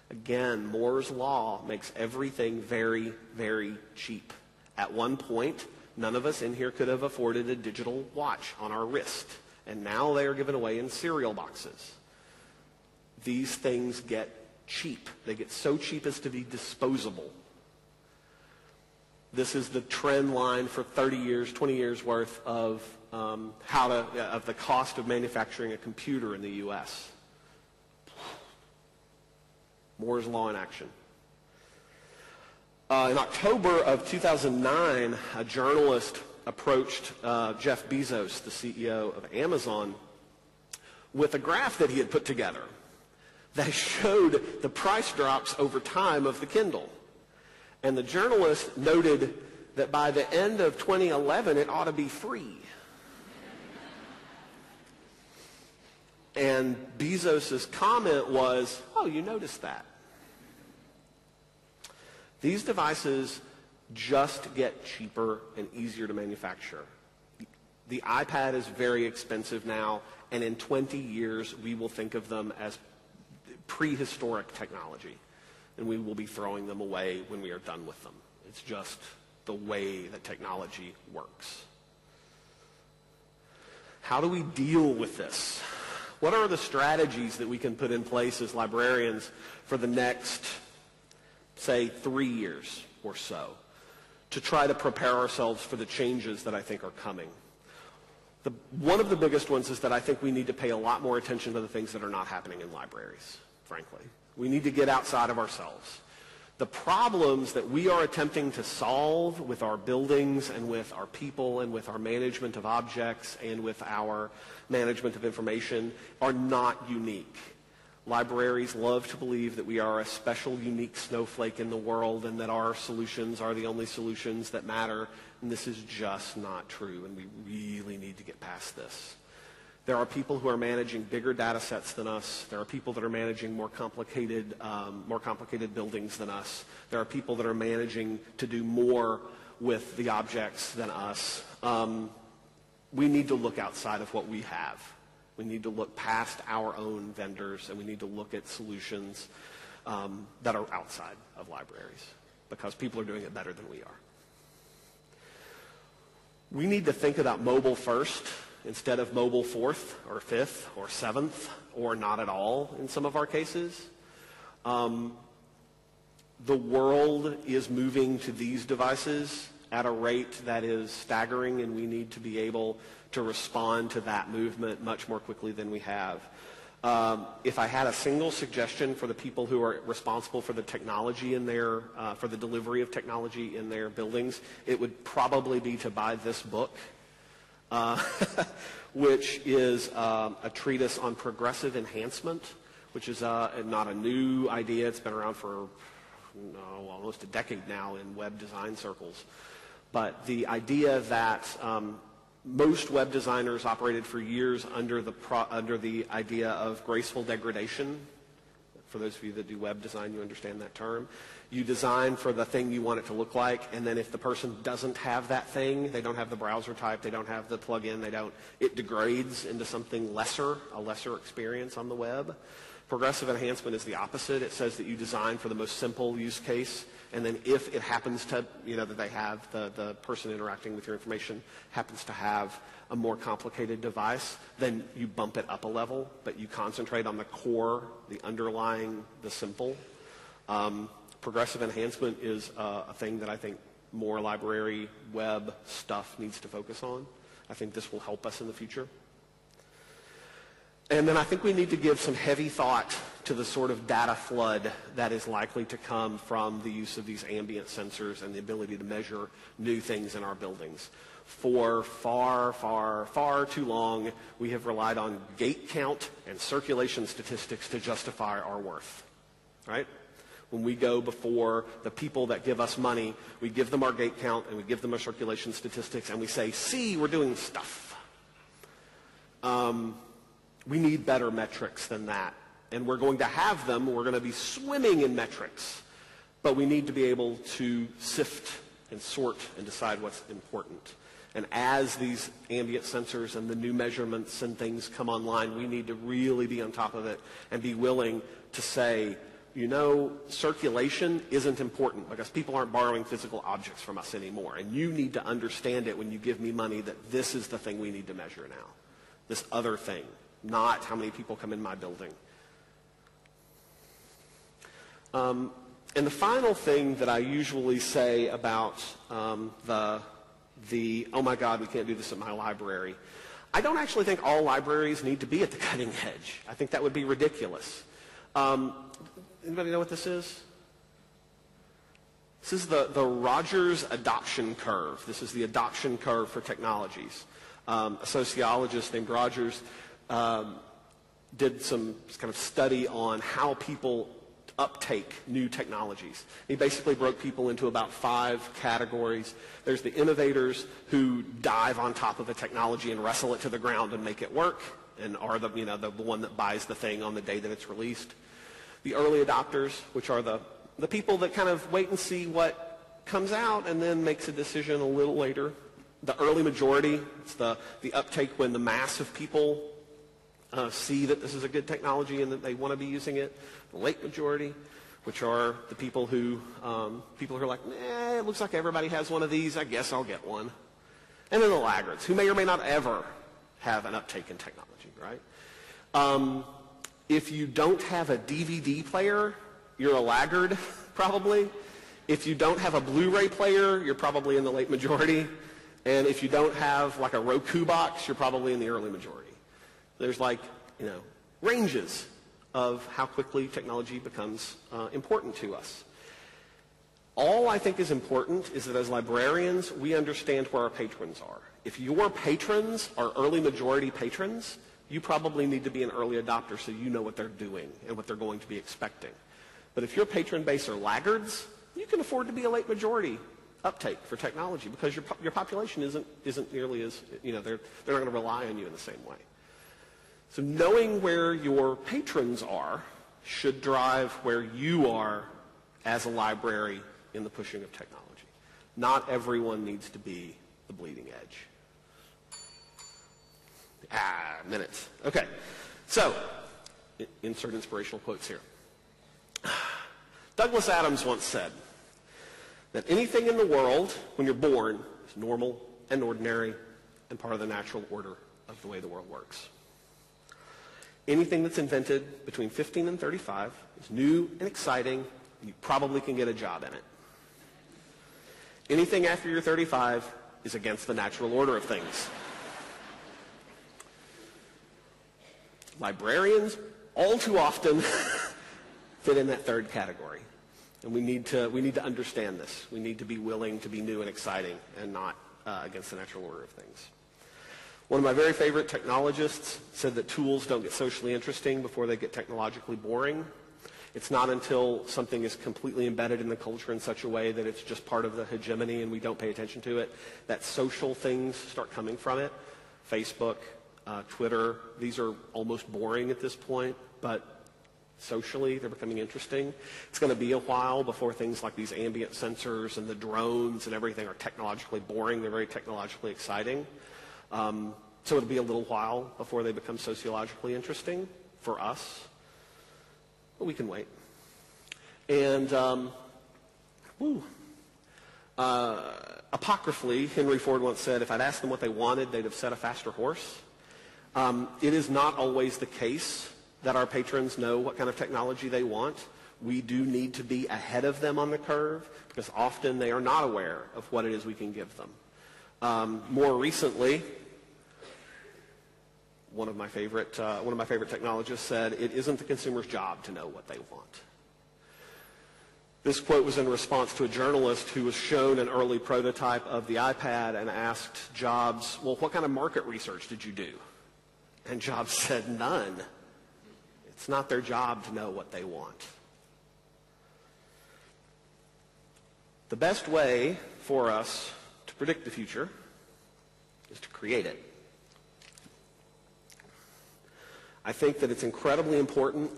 Again, Moore's law makes everything very, very cheap. At one point, none of us in here could have afforded a digital watch on our wrist, and now they are given away in cereal boxes. These things get cheap. They get so cheap as to be disposable. This is the trend line for 30 years, 20 years worth of the cost of manufacturing a computer in the U.S. Moore's law in action. In October of 2009, a journalist approached Jeff Bezos, the CEO of Amazon, with a graph that he had put together that showed the price drops over time of the Kindle. And the journalist noted that by the end of 2011, it ought to be free. And Bezos' comment was, oh, you noticed that. These devices just get cheaper and easier to manufacture. The iPad is very expensive now, and in 20 years, we will think of them as prehistoric technology, and we will be throwing them away when we are done with them. It's just the way that technology works. How do we deal with this? What are the strategies that we can put in place as librarians for the next, say, 3 years or so to try to prepare ourselves for the changes that I think are coming? One of the biggest ones is that I think we need to pay a lot more attention to the things that are not happening in libraries, frankly. We need to get outside of ourselves. The problems that we are attempting to solve with our buildings and with our people and with our management of objects and with our management of information are not unique. Libraries love to believe that we are a special, unique snowflake in the world and that our solutions are the only solutions that matter, and this is just not true, and we really need to get past this. There are people who are managing bigger data sets than us. There are people that are managing more complicated buildings than us. There are people that are managing to do more with the objects than us. We need to look outside of what we have. We need to look past our own vendors, and we need to look at solutions that are outside of libraries because people are doing it better than we are. We need to think about mobile first instead of mobile fourth or fifth or seventh or not at all in some of our cases. The world is moving to these devices at a rate that is staggering, and we need to be able to respond to that movement much more quickly than we have. If I had a single suggestion for the people who are responsible for the technology in their, for the delivery of technology in their buildings, it would probably be to buy this book, which is a treatise on progressive enhancement, which is not a new idea. It's been around for almost a decade now in web design circles. But the idea that most web designers operated for years under the idea of graceful degradation. For those of you that do web design, you understand that term. You design for the thing you want it to look like, and then if the person doesn't have that thing, they don't have the browser type, they don't have the plugin, it degrades into something lesser, a lesser experience on the web. Progressive enhancement is the opposite. It says that you design for the most simple use case, and then if it happens to, that they have, the person interacting with your information happens to have a more complicated device, then you bump it up a level, but you concentrate on the core, the underlying, the simple. Progressive enhancement is a thing that I think more library web stuff needs to focus on. I think this will help us in the future. And then I think we need to give some heavy thought to the sort of data flood that is likely to come from the use of these ambient sensors and the ability to measure new things in our buildings. For far, far, far too long, we have relied on gate count and circulation statistics to justify our worth, right? When we go before the people that give us money, we give them our gate count and we give them our circulation statistics and we say, see, we're doing stuff. We need better metrics than that. And we're going to have them. We're going to be swimming in metrics. But we need to be able to sift and sort and decide what's important. And as these ambient sensors and the new measurements and things come online, we need to really be on top of it and be willing to say, circulation isn't important because people aren't borrowing physical objects from us anymore. And you need to understand it when you give me money that this is the thing we need to measure now. This other thing. Not how many people come in my building. And the final thing that I usually say about oh my God, we can't do this at my library. I don't actually think all libraries need to be at the cutting edge. I think that would be ridiculous. Anybody know what this is? This is the Rogers adoption curve. This is the adoption curve for technologies. A sociologist named Rogers did some kind of study on how people uptake new technologies. He basically broke people into about 5 categories. There's the innovators who dive on top of a technology and wrestle it to the ground and make it work and are the one that buys the thing on the day that it's released. The early adopters, which are the people that kind of wait and see what comes out and then makes a decision a little later. The early majority, it's the uptake when the mass of people see that this is a good technology and that they want to be using it. The late majority, which are the people who are like, it looks like everybody has one of these, I guess I'll get one. And then the laggards, who may or may not ever have an uptake in technology, right? If you don't have a DVD player, you're a laggard, probably. If you don't have a Blu-ray player, you're probably in the late majority. And if you don't have like a Roku box, you're probably in the early majority. There's ranges of how quickly technology becomes important to us. All I think is important is that as librarians, we understand where our patrons are. If your patrons are early majority patrons, you probably need to be an early adopter so you know what they're doing and what they're going to be expecting. But if your patron base are laggards, you can afford to be a late majority uptake for technology because your population isn't nearly as, they're not going to rely on you in the same way. So knowing where your patrons are should drive where you are as a library in the pushing of technology. Not everyone needs to be the bleeding edge. Minutes. Okay. So, insert inspirational quotes here. Douglas Adams once said that anything in the world, when you're born, is normal and ordinary and part of the natural order of the way the world works. Anything that's invented between 15 and 35 is new and exciting, and you probably can get a job in it. Anything after you're 35 is against the natural order of things. Librarians, all too often, fit in that third category. And we need to understand this. We need to be willing to be new and exciting and not against the natural order of things. One of my very favorite technologists said that tools don't get socially interesting before they get technologically boring. It's not until something is completely embedded in the culture in such a way that it's just part of the hegemony and we don't pay attention to it, that social things start coming from it. Facebook, Twitter, these are almost boring at this point, but socially they're becoming interesting. It's going to be a while before things like these ambient sensors and the drones and everything are technologically boring. They're very technologically exciting. So it'll be a little while before they become sociologically interesting for us. But we can wait. And apocryphally, Henry Ford once said, if I'd asked them what they wanted, they'd have said a faster horse. It is not always the case that our patrons know what kind of technology they want. We do need to be ahead of them on the curve because often they are not aware of what it is we can give them. More recently, one of my favorite technologists said, it isn't the consumer's job to know what they want. This quote was in response to a journalist who was shown an early prototype of the iPad and asked Jobs, well, what kind of market research did you do? And Jobs said, none. It's not their job to know what they want. The best way for us to predict the future is to create it. I think that it's incredibly important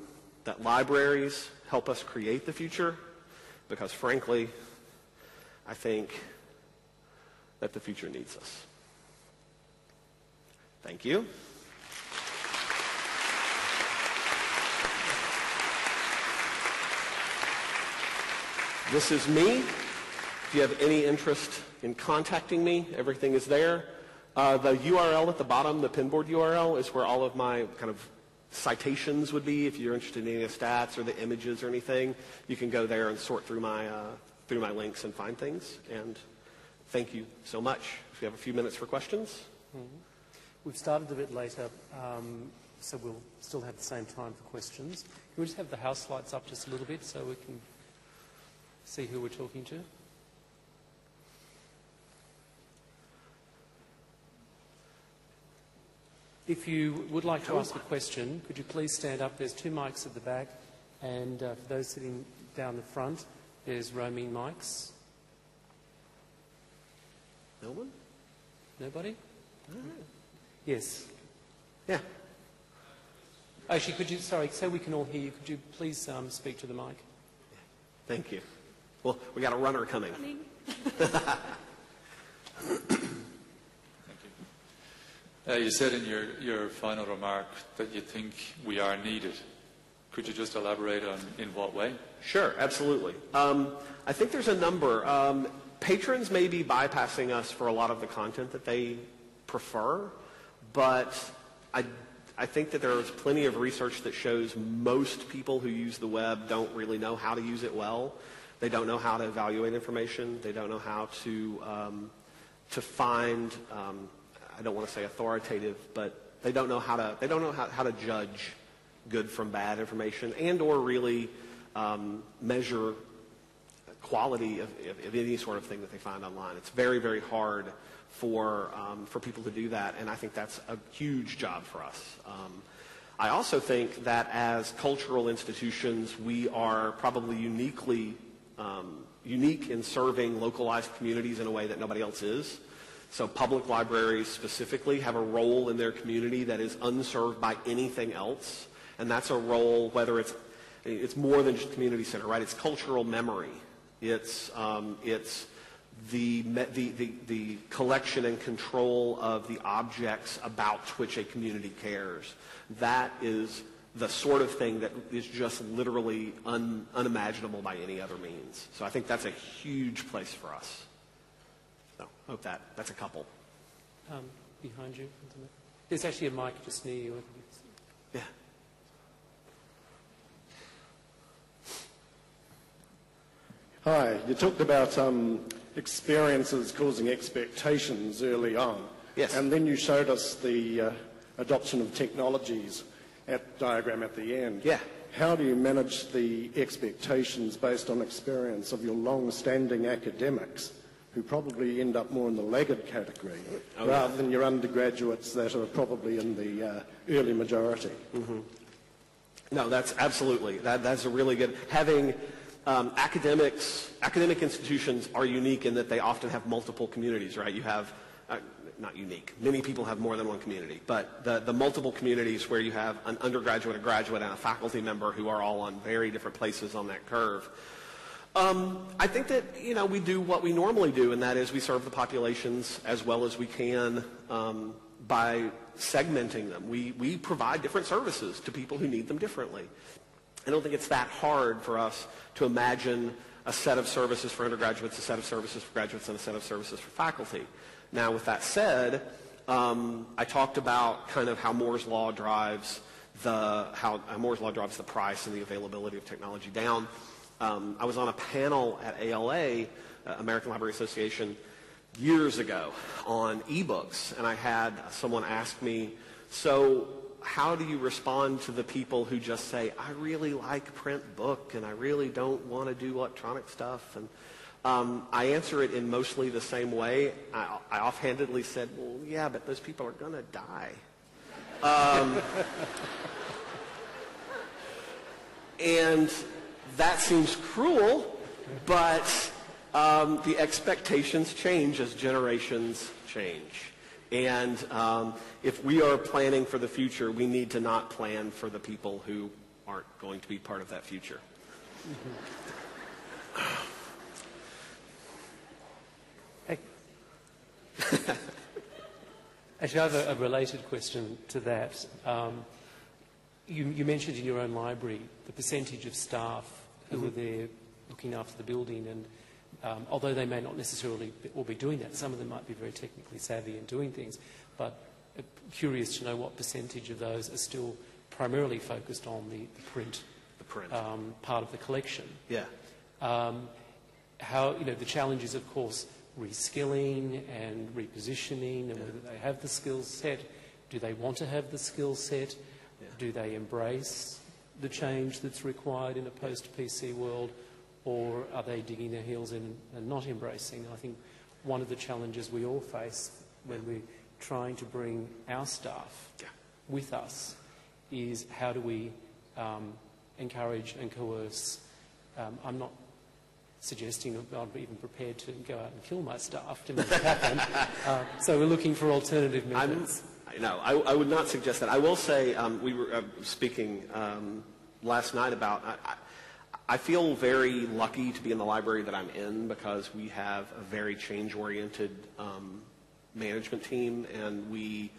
that libraries help us create the future because, frankly, I think that the future needs us. Thank you. This is me. If you have any interest in contacting me, everything is there. The URL at the bottom, the Pinboard URL, is where all of my kind of citations would be. If you're interested in any of the stats or the images or anything, you can go there and sort through my links and find things. And thank you so much. If you have a few minutes for questions. Mm-hmm. We've started a bit later, so we'll still have the same time for questions. Can we just have the house lights up just a little bit so we can see who we're talking to? If you would like to ask a question, could you please stand up? There's 2 mics at the back, and for those sitting down the front, there's roaming mics. No one? Nobody? All right. Yes. Yeah. Actually, could you, sorry, so we can all hear you, could you please speak to the mic? Thank you. Well, we got a runner coming. You said in your final remark that you think we are needed. Could you just elaborate on in what way? Sure, absolutely. I think there's a number. Patrons may be bypassing us for a lot of the content that they prefer, but I think that there is plenty of research that shows most people who use the web don't really know how to use it well. They don't know how to evaluate information. They don't know how to find. I don't want to say authoritative, but they don't know how to judge good from bad information and or really measure quality of any sort of thing that they find online. It's very, very hard for people to do that, and I think that's a huge job for us. I also think that as cultural institutions, we are probably unique in serving localized communities in a way that nobody else is. So public libraries specifically have a role in their community that is unserved by anything else. And that's a role, whether it's more than just community center, right? It's cultural memory. It's the collection and control of the objects about which a community cares. That is the sort of thing that is just literally unimaginable by any other means. So I think that's a huge place for us. So I hope that's a couple. Behind you. There's actually a mic just near you. Yeah. Hi. You talked about experiences causing expectations early on. Yes. And then you showed us the adoption of technologies diagram at the end. Yeah. How do you manage the expectations based on experience of your long-standing academics, who probably end up more in the laggard category, rather than your undergraduates that are probably in the early majority? Mm-hmm. No, that's absolutely. That's a really good... Having academic institutions are unique in that they often have multiple communities, right? You have... not unique. Many people have more than one community, but the multiple communities where you have an undergraduate, a graduate, and a faculty member who are all on very different places on that curve. I think that, we do what we normally do, and that is we serve the populations as well as we can by segmenting them. We provide different services to people who need them differently. I don't think it's that hard for us to imagine a set of services for undergraduates, a set of services for graduates, and a set of services for faculty. Now, with that said, I talked about kind of how Moore's Law drives the price and the availability of technology down. I was on a panel at ALA, American Library Association, years ago on ebooks, and I had someone ask me, so how do you respond to the people who just say, I really like print book and I really don't want to do electronic stuff? And I answer it in mostly the same way. I offhandedly said, well, yeah, but those people are going to die. And that seems cruel, but the expectations change as generations change. And if we are planning for the future, we need to not plan for the people who aren't going to be part of that future. Actually, I have a related question to that. You mentioned in your own library the percentage of staff who are there looking after the building, and although they may not necessarily all be doing that, some of them might be very technically savvy in doing things, but curious to know what percentage of those are still primarily focused on the print part of the collection. Yeah. How, the challenge is, of course, reskilling and repositioning, and whether they have the skill set. Do they want to have the skill set? Yeah. Do they embrace the change that's required in a post-PC world, or are they digging their heels in and not embracing? I think one of the challenges we all face when we're trying to bring our staff with us is how do we encourage and coerce. I'm not suggesting that I'd be even prepared to go out and kill my staff to make it happen. So we're looking for alternative methods. I would not suggest that. I will say, we were speaking last night about, I feel very lucky to be in the library that I'm in because we have a very change-oriented management team, and we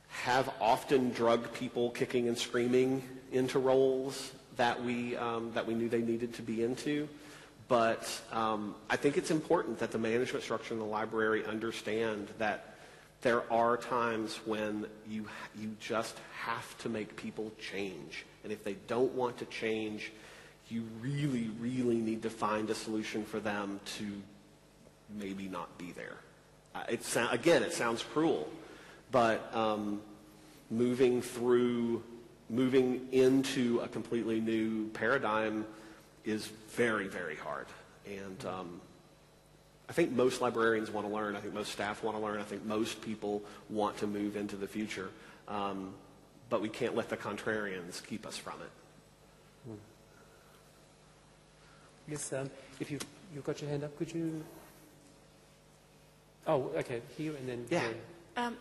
have often drugged people kicking and screaming into roles that we knew they needed to be into. But I think it's important that the management structure in the library understand that there are times when you just have to make people change. And if they don't want to change, you really, really need to find a solution for them to maybe not be there. Again, it sounds cruel, but moving into a completely new paradigm is very, very hard. And I think most librarians want to learn. I think most staff want to learn. I think most people want to move into the future. But we can't let the contrarians keep us from it. Yes, if you've got your hand up, could you... Oh, okay, here and then... Yeah.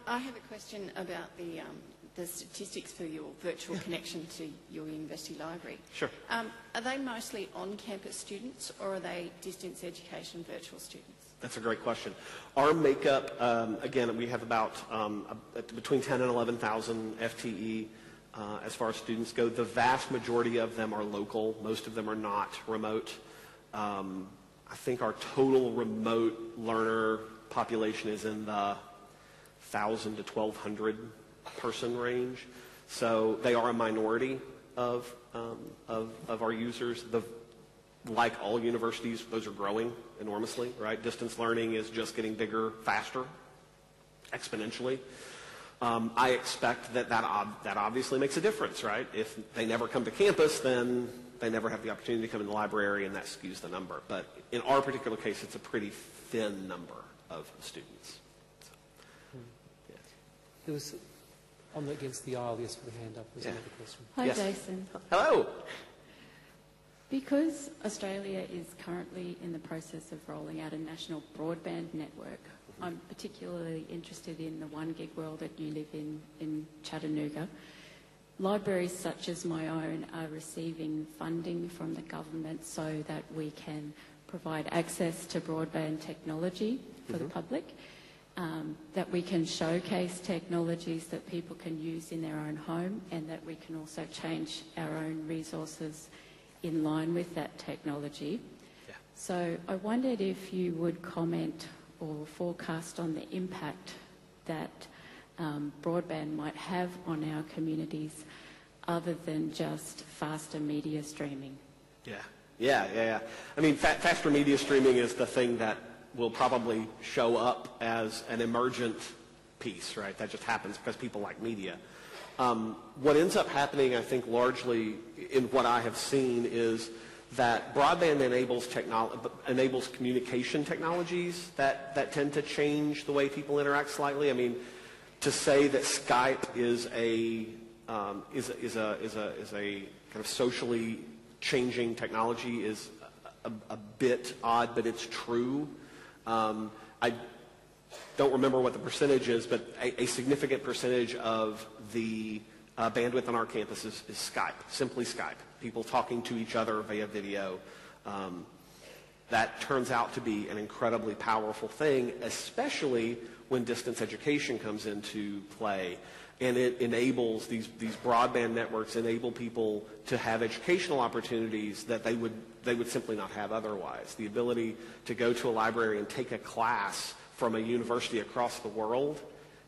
I have a question about the statistics for your virtual connection to your university library. Sure. Are they mostly on-campus students, or are they distance education virtual students? That's a great question. Our makeup, again, we have about between 10 and 11,000 FTE as far as students go. The vast majority of them are local. Most of them are not remote. I think our total remote learner population is in the 1,000 to 1,200 person range. So they are a minority of our users. like all universities, those are growing enormously, right? Distance learning is just getting bigger, faster, exponentially. I expect that obviously makes a difference, right? If they never come to campus, then they never have the opportunity to come in the library, and that skews the number. But in our particular case, it's a pretty thin number of students. So, yes. There was, against the aisle, yes, with a hand up, was another question. Hi, yes. Jason. Hello. Because Australia is currently in the process of rolling out a national broadband network, I'm particularly interested in the 1 gig world that you live in Chattanooga. Libraries such as my own are receiving funding from the government so that we can provide access to broadband technology for the public, that we can showcase technologies that people can use in their own home, and that we can also change our own resources in line with that technology. Yeah. So I wondered if you would comment or forecast on the impact that broadband might have on our communities other than just faster media streaming. Yeah. I mean, faster media streaming is the thing that will probably show up as an emergent piece, right? That just happens because people like media. What ends up happening, I think, largely in what I have seen is that broadband enables communication technologies that tend to change the way people interact slightly. I mean, to say that Skype is a kind of socially changing technology is a bit odd, but it's true. I don't remember what the percentage is, but a significant percentage of the bandwidth on our campus is Skype, simply Skype. People talking to each other via video. That turns out to be an incredibly powerful thing, especially when distance education comes into play. And it enables, these broadband networks enable people to have educational opportunities that they would simply not have otherwise. The ability to go to a library and take a class from a university across the world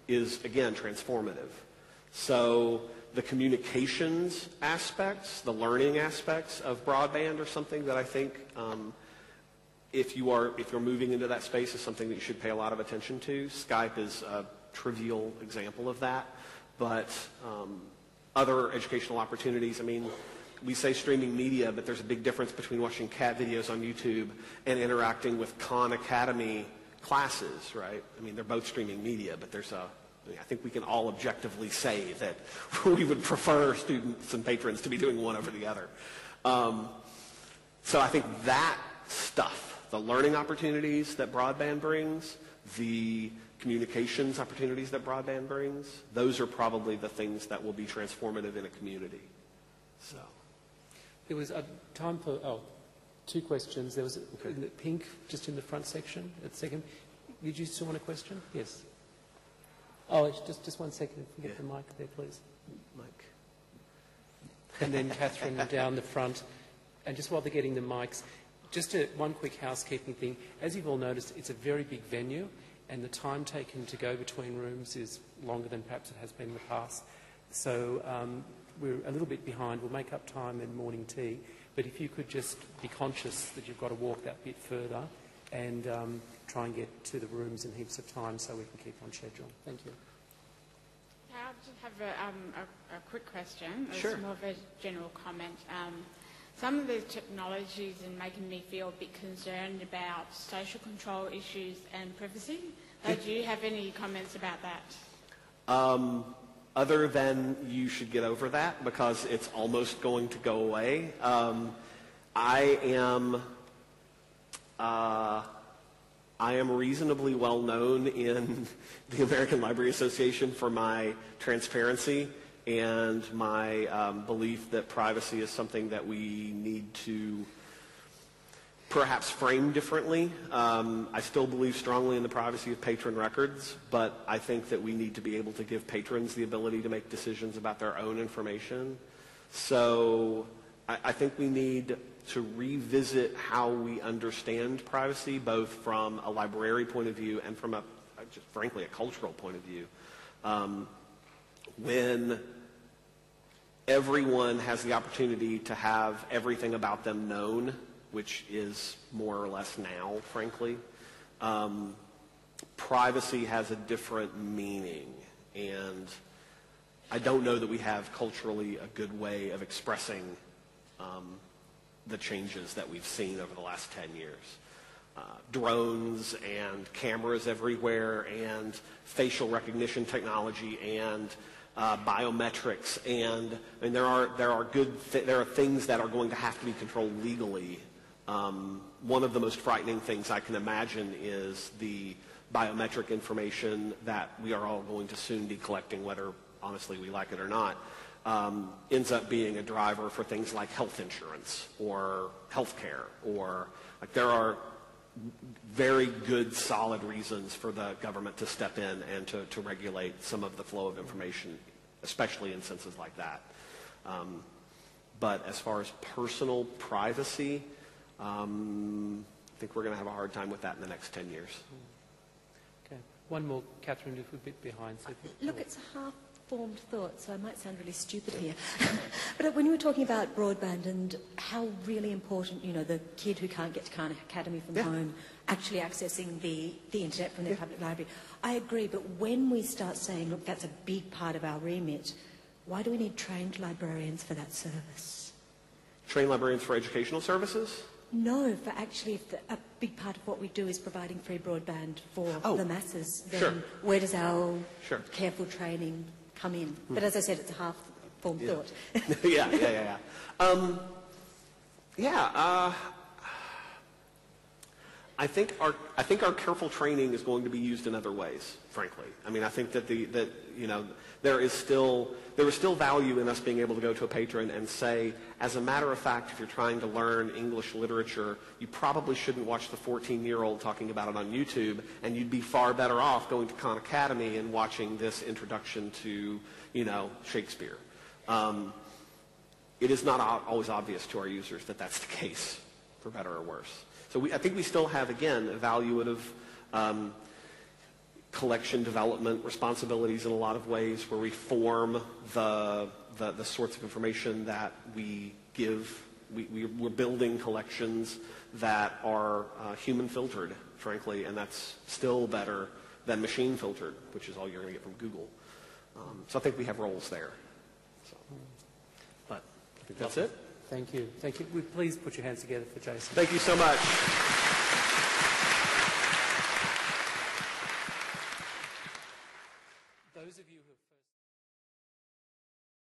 is, again, transformative. So the communications aspects, the learning aspects of broadband are something that I think if you're moving into that space is something that you should pay a lot of attention to. Skype is a trivial example of that. But other educational opportunities, I mean, we say streaming media, but there's a big difference between watching cat videos on YouTube and interacting with Khan Academy classes, right? I mean, they're both streaming media, but I think we can all objectively say that we would prefer students and patrons to be doing one over the other. So I think that stuff, the learning opportunities that broadband brings, the communications opportunities that broadband brings, those are probably the things that will be transformative in a community. So, there was time for two questions. There was in the pink, just in the front section at the second. Did you still want a question? Yes. Oh, just 1 second. If you get the mic there, please. Mic. And then Catherine down the front. And just while they're getting the mics, just one quick housekeeping thing. As you've all noticed, it's a very big venue, and the time taken to go between rooms is longer than perhaps it has been in the past. So we're a little bit behind. We'll make up time in morning tea. But if you could just be conscious that you've got to walk that bit further and try and get to the rooms in heaps of time so we can keep on schedule. Thank you. I just have a quick question. Sure. It's more of a general comment. Some of the technologies are making me feel a bit concerned about social control issues and privacy. Do you have any comments about that? Other than you should get over that because it's almost going to go away. I am reasonably well known in the American Library Association for my transparency and my belief that privacy is something that we need to perhaps frame differently. I still believe strongly in the privacy of patron records, but I think that we need to be able to give patrons the ability to make decisions about their own information. So I think we need to revisit how we understand privacy, both from a library point of view and from just frankly a cultural point of view. When everyone has the opportunity to have everything about them known, which is more or less now, frankly. Privacy has a different meaning, and I don't know that we have culturally a good way of expressing the changes that we've seen over the last 10 years. Drones and cameras everywhere, and facial recognition technology, and biometrics, and I mean, there are things that are going to have to be controlled legally. One of the most frightening things I can imagine is the biometric information that we are all going to soon be collecting, whether honestly we like it or not, ends up being a driver for things like health insurance or health care, or like there are very good, solid reasons for the government to step in and to regulate some of the flow of information, especially in senses like that. But as far as personal privacy, I think we're going to have a hard time with that in the next 10 years. Okay. One more, Catherine, if we're a bit behind. So look, it's a half-formed thought, so I might sound really stupid here. But when you were talking about broadband and how really important, the kid who can't get to Khan Academy from home actually accessing the internet from their public library, I agree. But when we start saying, look, that's a big part of our remit, why do we need trained librarians for that service? Trained librarians for educational services? No, for actually, if a big part of what we do is providing free broadband for the masses, then where does our careful training come in? But as I said, it's a half-formed thought. I think our careful training is going to be used in other ways, frankly. I mean, I think that there is still value in us being able to go to a patron and say, as a matter of fact, if you're trying to learn English literature, you probably shouldn't watch the 14-year-old talking about it on YouTube, and you'd be far better off going to Khan Academy and watching this introduction to, Shakespeare. It is not always obvious to our users that that's the case, for better or worse. So I think we still have, again, evaluative collection development responsibilities in a lot of ways, where we form the sorts of information that we give. We're building collections that are human filtered, frankly, and that's still better than machine filtered, which is all you're going to get from Google. So I think we have roles there. So, but I think that's it. Thank you. Thank you. Please put your hands together for Jason. Thank you so much.